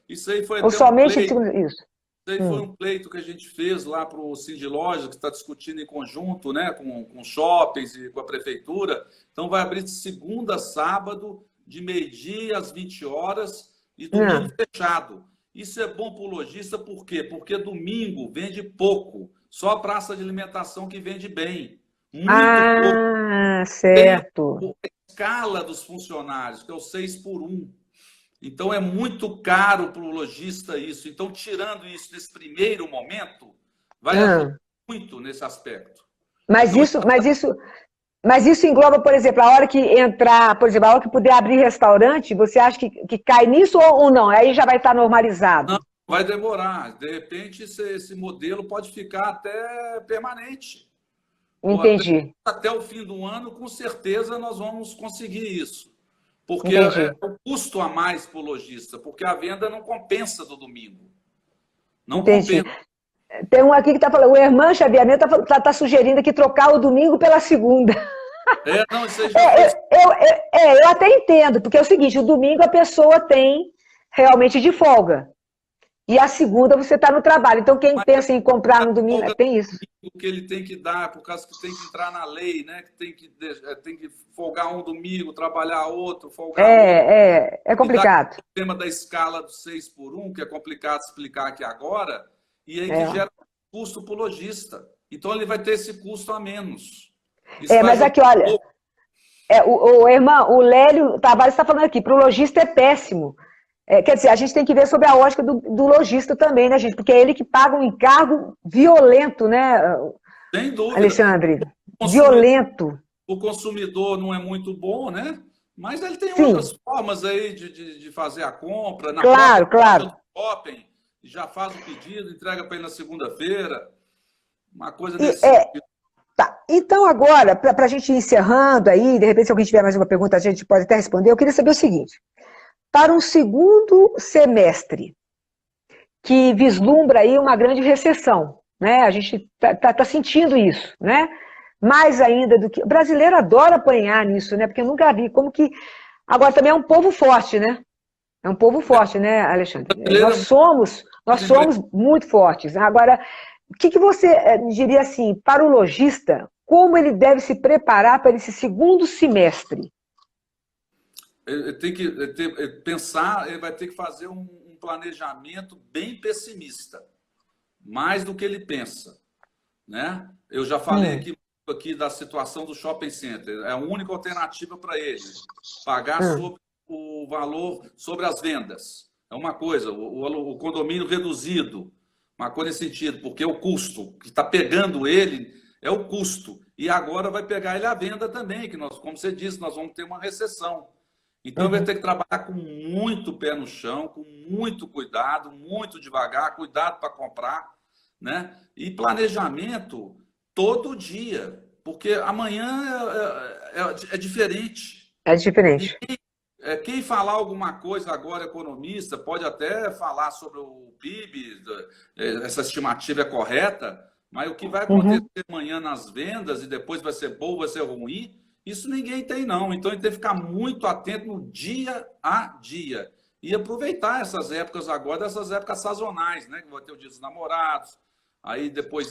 Isso aí foi ou somente de segunda. Isso. Isso aí foi um pleito que a gente fez lá para o Cindy Lojas, que está discutindo em conjunto, né, com shoppings e com a prefeitura. Então, vai abrir de segunda a sábado, de meio-dia às 20 horas e domingo fechado. Isso é bom para o lojista, por quê? Porque domingo vende pouco. Só a praça de alimentação que vende bem. Muito pouco. Certo. Tem a escala dos funcionários, que é o 6x1. Então, é muito caro para o lojista isso. Então, tirando isso nesse primeiro momento, vai ajudar muito nesse aspecto. Mas isso engloba, por exemplo, a hora que entrar, por exemplo, a hora que puder abrir restaurante, você acha que cai nisso ou não? Aí já vai estar normalizado? Não, vai demorar. De repente, esse modelo pode ficar até permanente. Entendi. Até o fim do ano, com certeza, nós vamos conseguir isso. Porque é um custo a mais para o lojista, porque a venda não compensa do domingo. Não compensa. Tem um aqui que está falando, o Herman Xavier está sugerindo aqui trocar o domingo pela segunda. Não, isso aí já eu até entendo, porque é o seguinte, o domingo a pessoa tem realmente de folga. E a segunda você está no trabalho. Então, quem pensa em comprar no domingo, tem isso. O que ele tem que dar, por causa que tem que entrar na lei, né? Que tem que folgar um domingo, trabalhar outro, folgar outro. É complicado. O tema da escala do 6x1, que é complicado explicar aqui agora, e aí que gera custo para o lojista. Então, ele vai ter esse custo a menos. Mas aqui, olha, o Lélio Tavares está falando aqui, para o lojista é péssimo. Quer dizer, a gente tem que ver sobre a ótica do lojista também, né, gente? Porque é ele que paga um encargo violento, né, sem dúvida, Alexandre? Violento. O consumidor não é muito bom, né? Mas ele tem outras formas aí de fazer a compra. Claro. Do shopping, já faz o pedido, entrega para ele na segunda-feira. Uma coisa desse sentido. Tá. Então, agora, para a gente ir encerrando aí, de repente, se alguém tiver mais uma pergunta, a gente pode até responder. Eu queria saber o seguinte. Para um segundo semestre, que vislumbra aí uma grande recessão, né? A gente tá sentindo isso, né? Mais ainda do que... O brasileiro adora apanhar nisso, né? Porque eu nunca vi como que... Agora, também é um povo forte, né? É um povo forte, né, Alexandre? Nós somos muito fortes. Agora, o que você diria assim, para o lojista, como ele deve se preparar para esse segundo semestre? Ele tem que pensar, ele vai ter que fazer um planejamento bem pessimista, mais do que ele pensa, né? Eu já falei aqui da situação do shopping center, é a única alternativa para ele, pagar sobre o valor, sobre as vendas. É uma coisa, o condomínio reduzido, uma coisa nesse sentido, porque o custo que está pegando ele é o custo, e agora vai pegar ele a venda também, que nós, como você disse, nós vamos ter uma recessão. Então, vai ter que trabalhar com muito pé no chão, com muito cuidado, muito devagar, cuidado para comprar, né? E planejamento todo dia, porque amanhã é diferente. É diferente. Quem falar alguma coisa agora, economista, pode até falar sobre o PIB, essa estimativa é correta, mas o que vai acontecer amanhã nas vendas e depois vai ser bom, vai ser ruim, isso ninguém tem, não. Então, a gente tem que ficar muito atento no dia a dia. E aproveitar essas épocas agora, dessas épocas sazonais, né? Que vai ter o Dia dos Namorados, aí depois...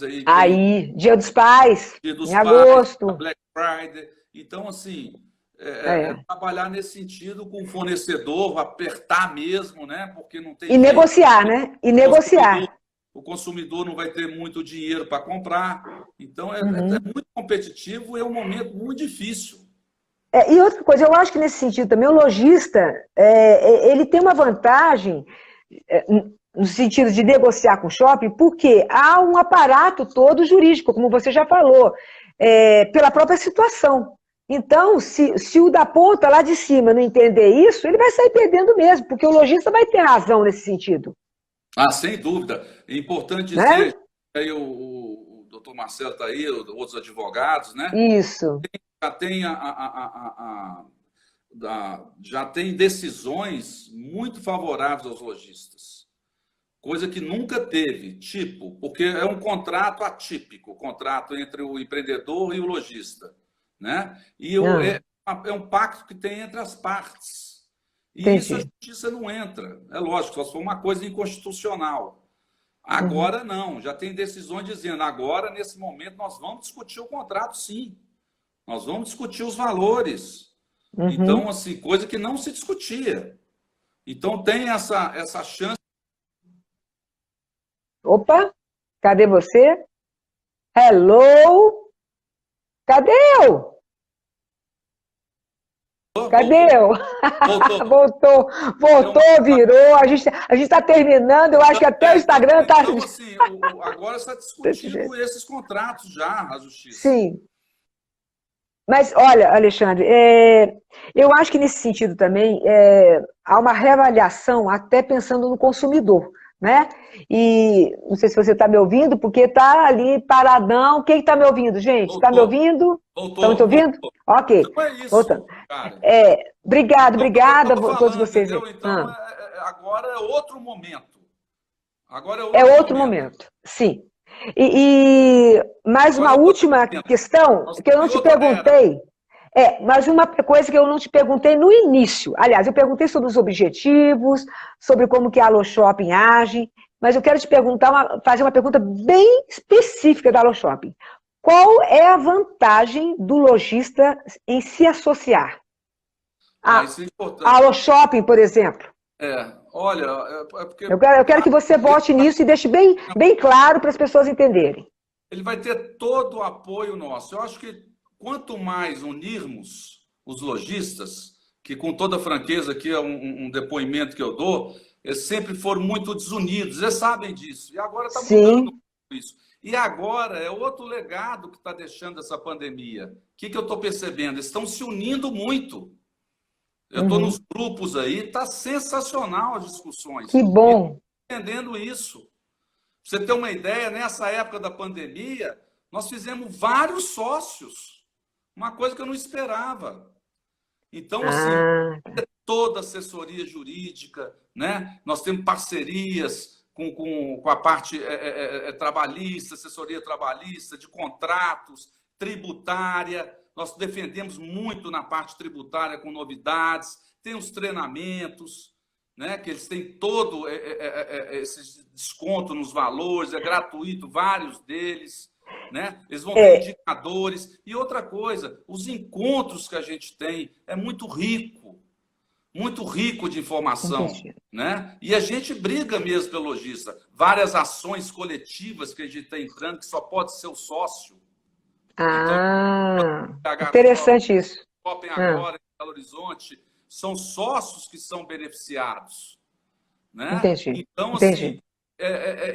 Dia dos Pais, em agosto. Black Friday. Então, assim, trabalhar nesse sentido com o fornecedor, apertar mesmo, né? Porque não tem... E negociar, né? E negociar. O consumidor não vai ter muito dinheiro para comprar. Então, é muito competitivo e é um momento muito difícil. E outra coisa, eu acho que nesse sentido também, o lojista, ele tem uma vantagem no sentido de negociar com o shopping, porque há um aparato todo jurídico, como você já falou, pela própria situação. Então, se o da ponta lá de cima não entender isso, ele vai sair perdendo mesmo, porque o lojista vai ter razão nesse sentido. Sem dúvida. É importante dizer, aí o doutor Marcelo está aí, outros advogados, né? Isso. Já tem decisões muito favoráveis aos lojistas. Coisa que nunca teve, porque é um contrato atípico, contrato entre o empreendedor e o lojista, né? E é um pacto que tem entre as partes. E isso a justiça não entra. É lógico, só se for uma coisa inconstitucional. Agora não, já tem decisões dizendo, agora, nesse momento, nós vamos discutir o contrato, sim. Nós vamos discutir os valores. Então, assim, coisa que não se discutia. Então, tem essa chance. Opa, cadê você? Hello? Cadê eu? Cadê eu? Voltou, virou. A gente está terminando. Eu acho que até o Instagram está... Então, assim, agora está discutindo esses contratos já, a justiça. Sim. Mas, olha, Alexandre, eu acho que nesse sentido também há uma reavaliação até pensando no consumidor, né? E não sei se você está me ouvindo, porque está ali paradão. Quem está me ouvindo, gente? Está me ouvindo? Estão me ouvindo? Ok. Então é isso, voltando. cara. Obrigada a todos vocês. Então, agora é outro momento. Agora é outro momento, sim. E mais uma última questão que eu não te perguntei. Mas uma coisa que eu não te perguntei no início, aliás, eu perguntei sobre os objetivos, sobre como que a Alô Shopping age, mas eu quero te perguntar, fazer uma pergunta bem específica da Alô Shopping. Qual é a vantagem do lojista em se associar? Isso é importante. A Alô Shopping, por exemplo. Olha, porque... Eu quero que você volte nisso e deixe bem claro para as pessoas entenderem. Ele vai ter todo o apoio nosso. Eu acho que quanto mais unirmos os lojistas, que com toda franqueza aqui é um depoimento que eu dou, eles sempre foram muito desunidos, eles sabem disso. E agora está mudando isso. E agora é outro legado que está deixando essa pandemia. O que eu estou percebendo? Eles estão se unindo muito. Eu estou nos grupos aí, está sensacional as discussões. Que bom! Entendendo isso. Pra você ter uma ideia, nessa época da pandemia, nós fizemos vários sócios. Uma coisa que eu não esperava. Então, assim, toda a assessoria jurídica, né? Nós temos parcerias com a parte trabalhista, assessoria trabalhista, de contratos, tributária. Nós defendemos muito na parte tributária com novidades. Tem os treinamentos, né? Que eles têm todo esse desconto nos valores, é gratuito, vários deles. Né? Eles vão ter indicadores. E outra coisa, os encontros que a gente tem é muito rico de informação. Né? E a gente briga mesmo pelo lojista. Várias ações coletivas que a gente está entrando, que só pode ser o sócio. Então, interessante isso. Shopping agora em Belo Horizonte, são sócios que são beneficiados. Né? Entendi. Então, assim,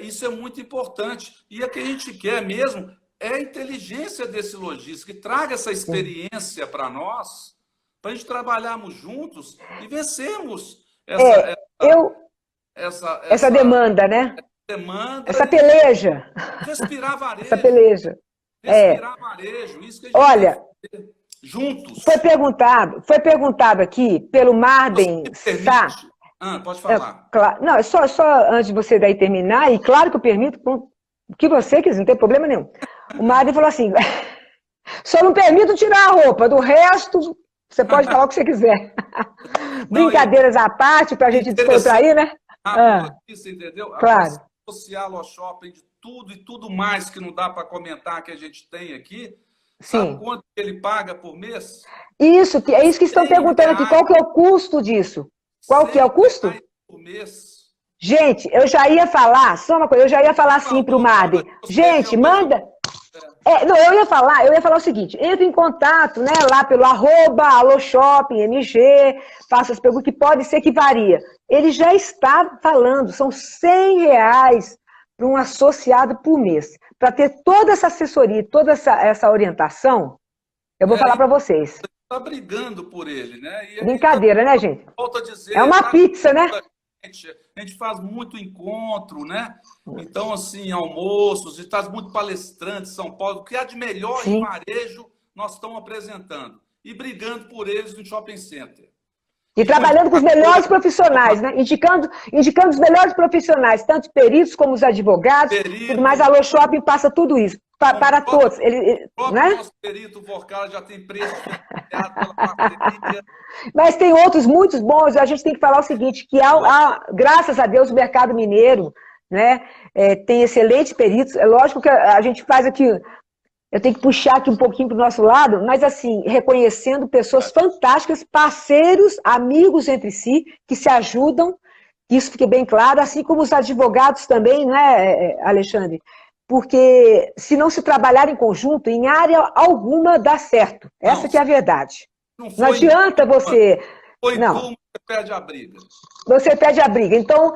isso é muito importante. E o que a gente quer mesmo é a inteligência desse lojista, que traga essa experiência para nós, para a gente trabalharmos juntos e vencermos essa demanda, né? Essa peleja. Respirar varejo. Essa peleja. Respirar varejo. Isso que a gente Olha, fazer juntos. Foi perguntado aqui pelo Marden Sá. Pode falar. Claro. Não, só antes de você daí terminar, e claro que eu permito o que você quiser, não tem problema nenhum. O Marden falou assim, só não permito tirar a roupa, do resto você pode falar o que você quiser. Brincadeiras à parte, para a gente descontrair, né? Isso, entendeu? Claro. Social ao shopping de tudo e tudo mais que não dá para comentar que a gente tem aqui. Sim. Sabe quanto ele paga por mês? Isso, é isso que estão perguntando aqui. Qual que é o custo disso? Qual que é o custo? Por mês. Gente, eu já ia falar, só uma coisa, eu já ia falar assim para o Marden. Gente, manda... não, eu ia falar o seguinte, entre em contato, né, lá pelo @aloshoppingmg, faça as perguntas, que pode ser que varia. Ele já está falando, são R$100 para um associado por mês. Para ter toda essa assessoria, toda essa orientação, eu vou falar para vocês. Você está brigando por ele, né? E brincadeira, né, gente? Volto a dizer, é uma pizza, né? A gente faz muito encontro, né? Então, assim, almoços, e traz muito palestrante em São Paulo. O que há de melhor em varejo nós estamos apresentando. E brigando por eles no shopping center. E trabalhando com os melhores profissionais, né? Indicando os melhores profissionais, tanto peritos como os advogados, tudo mais. A Alô Shopping passa tudo isso, para todos. O nosso perito Vorcala já tem preço pela parceria. Mas tem outros muito bons. A gente tem que falar o seguinte, que graças a Deus, o mercado mineiro, né, tem excelentes peritos. É lógico que a gente faz aqui... Eu tenho que puxar aqui um pouquinho para o nosso lado, mas assim, reconhecendo pessoas fantásticas, parceiros, amigos entre si, que se ajudam, que isso fique bem claro, assim como os advogados também, né, Alexandre? Porque se não se trabalhar em conjunto, em área alguma dá certo. Essa que é a verdade. Não adianta você... Não. Você perde a briga. Você perde a briga. Então,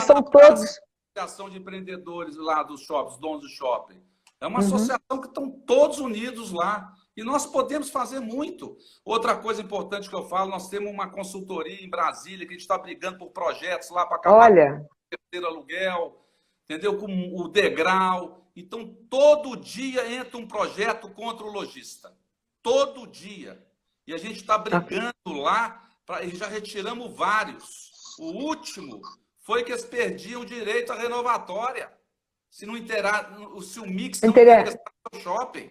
são todos... Associação de empreendedores lá dos shoppings, donos do shopping. É uma associação que estão todos unidos lá. E nós podemos fazer muito. Outra coisa importante que eu falo, nós temos uma consultoria em Brasília, que a gente está brigando por projetos lá para acabar com o terceiro aluguel, entendeu? Com o degrau. Então, todo dia entra um projeto contra o lojista. Todo dia. E a gente está brigando lá, e já retiramos vários. O último foi que eles perdiam o direito à renovatória. Se não se o mix não interessa no shopping.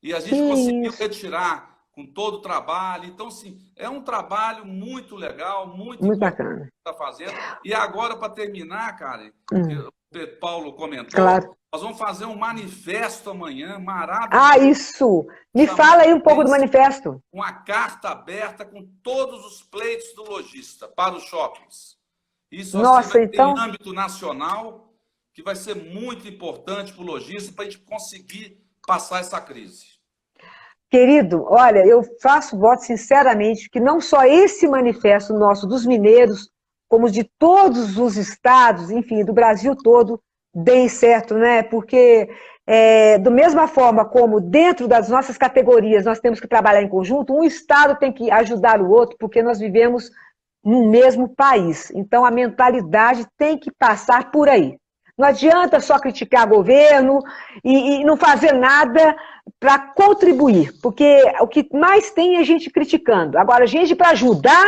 E a gente conseguiu retirar com todo o trabalho. Então, assim, é um trabalho muito legal, muito bacana que está fazendo. E agora, para terminar, Karen, o Pedro Paulo comentou, claro. Nós vamos fazer um manifesto amanhã, maravilhoso. Ah, isso! Me fala aí um pouco do manifesto. Uma carta aberta com todos os pleitos do lojista para os shoppings. Isso Nossa, então... em âmbito nacional, que vai ser muito importante para o lojista, para a gente conseguir passar essa crise. Querido, olha, eu faço voto sinceramente que não só esse manifesto nosso dos mineiros, como de todos os estados, enfim, do Brasil todo, deem certo, né? Porque, da mesma forma como dentro das nossas categorias nós temos que trabalhar em conjunto, um estado tem que ajudar o outro, porque nós vivemos no mesmo país. Então, a mentalidade tem que passar por aí. Não adianta só criticar governo e não fazer nada para contribuir, porque o que mais tem é gente criticando. Agora, gente para ajudar,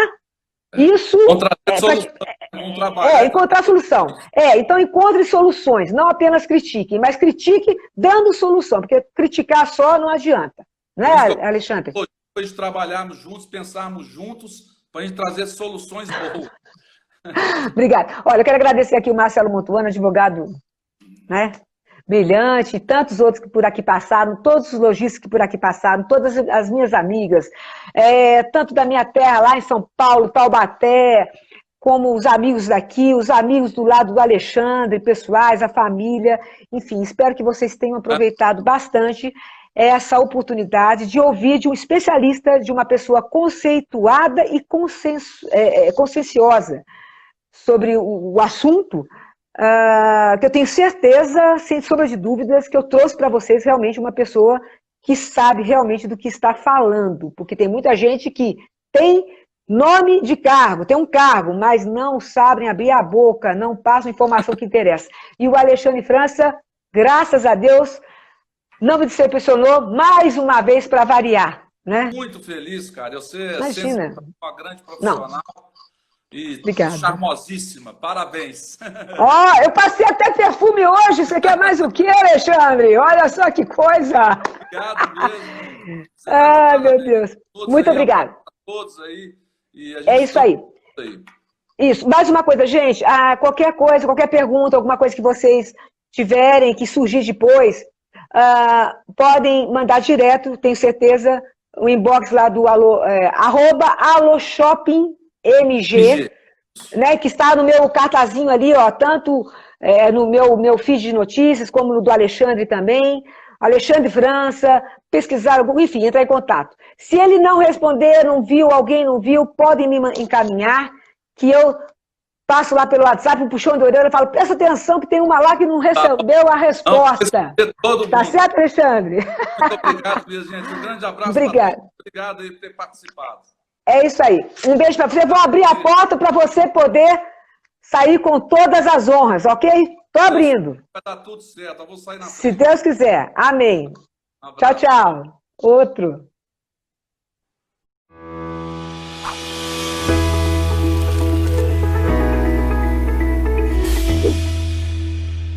isso... encontrar solução. Então, encontre soluções, não apenas critiquem, mas critique dando solução, porque criticar só não adianta. Né, Alexandre? Depois de trabalharmos juntos, pensarmos juntos, para a gente trazer soluções boas. Obrigada. Olha, eu quero agradecer aqui o Marcelo Montuano, advogado, né, brilhante, e tantos outros que por aqui passaram, todos os lojistas que por aqui passaram, todas as minhas amigas, tanto da minha terra lá em São Paulo, Taubaté, como os amigos daqui, os amigos do lado do Alexandre, pessoais, a família, enfim, espero que vocês tenham aproveitado bastante essa oportunidade de ouvir de um especialista, de uma pessoa conceituada e conscienciosa sobre o assunto, que eu tenho certeza, sem sombra de dúvidas, que eu trouxe para vocês realmente uma pessoa que sabe realmente do que está falando, porque tem muita gente que tem nome de cargo, tem um cargo, mas não sabem abrir a boca, não passam a informação que interessa. E o Alexandre França, graças a Deus, não me decepcionou mais uma vez para variar. Né? Muito feliz, cara. Eu sei, imagina, uma grande profissional. Não. E obrigada. Charmosíssima, parabéns. Eu passei até perfume hoje, você quer mais o quê, Alexandre? Olha só que coisa. Obrigado mesmo. Meu Deus. Muito obrigado. Todos aí. Isso aí. Isso. Mais uma coisa, gente, qualquer coisa, qualquer pergunta, alguma coisa que vocês tiverem, que surgir depois, podem mandar direto, tenho certeza, o inbox lá do @aloshoppingmg, né, que está no meu cartazinho ali, ó, tanto no meu feed de notícias, como no do Alexandre também, Alexandre França, pesquisar, enfim, entrar em contato. Se ele não responder, não viu, alguém não viu, podem me encaminhar, que eu passo lá pelo WhatsApp, um puxão de orelha, e falo, presta atenção que tem uma lá que não recebeu a resposta. Tá certo, Alexandre? Muito obrigado, minha gente. Um grande abraço. Obrigado. Obrigado por ter participado. É isso aí. Um beijo para você. Vou abrir a porta para você poder sair com todas as honras, ok? Tô abrindo. Vai dar tudo certo. Eu vou sair na frente. Se Deus quiser. Amém. Tchau, tchau. Outro.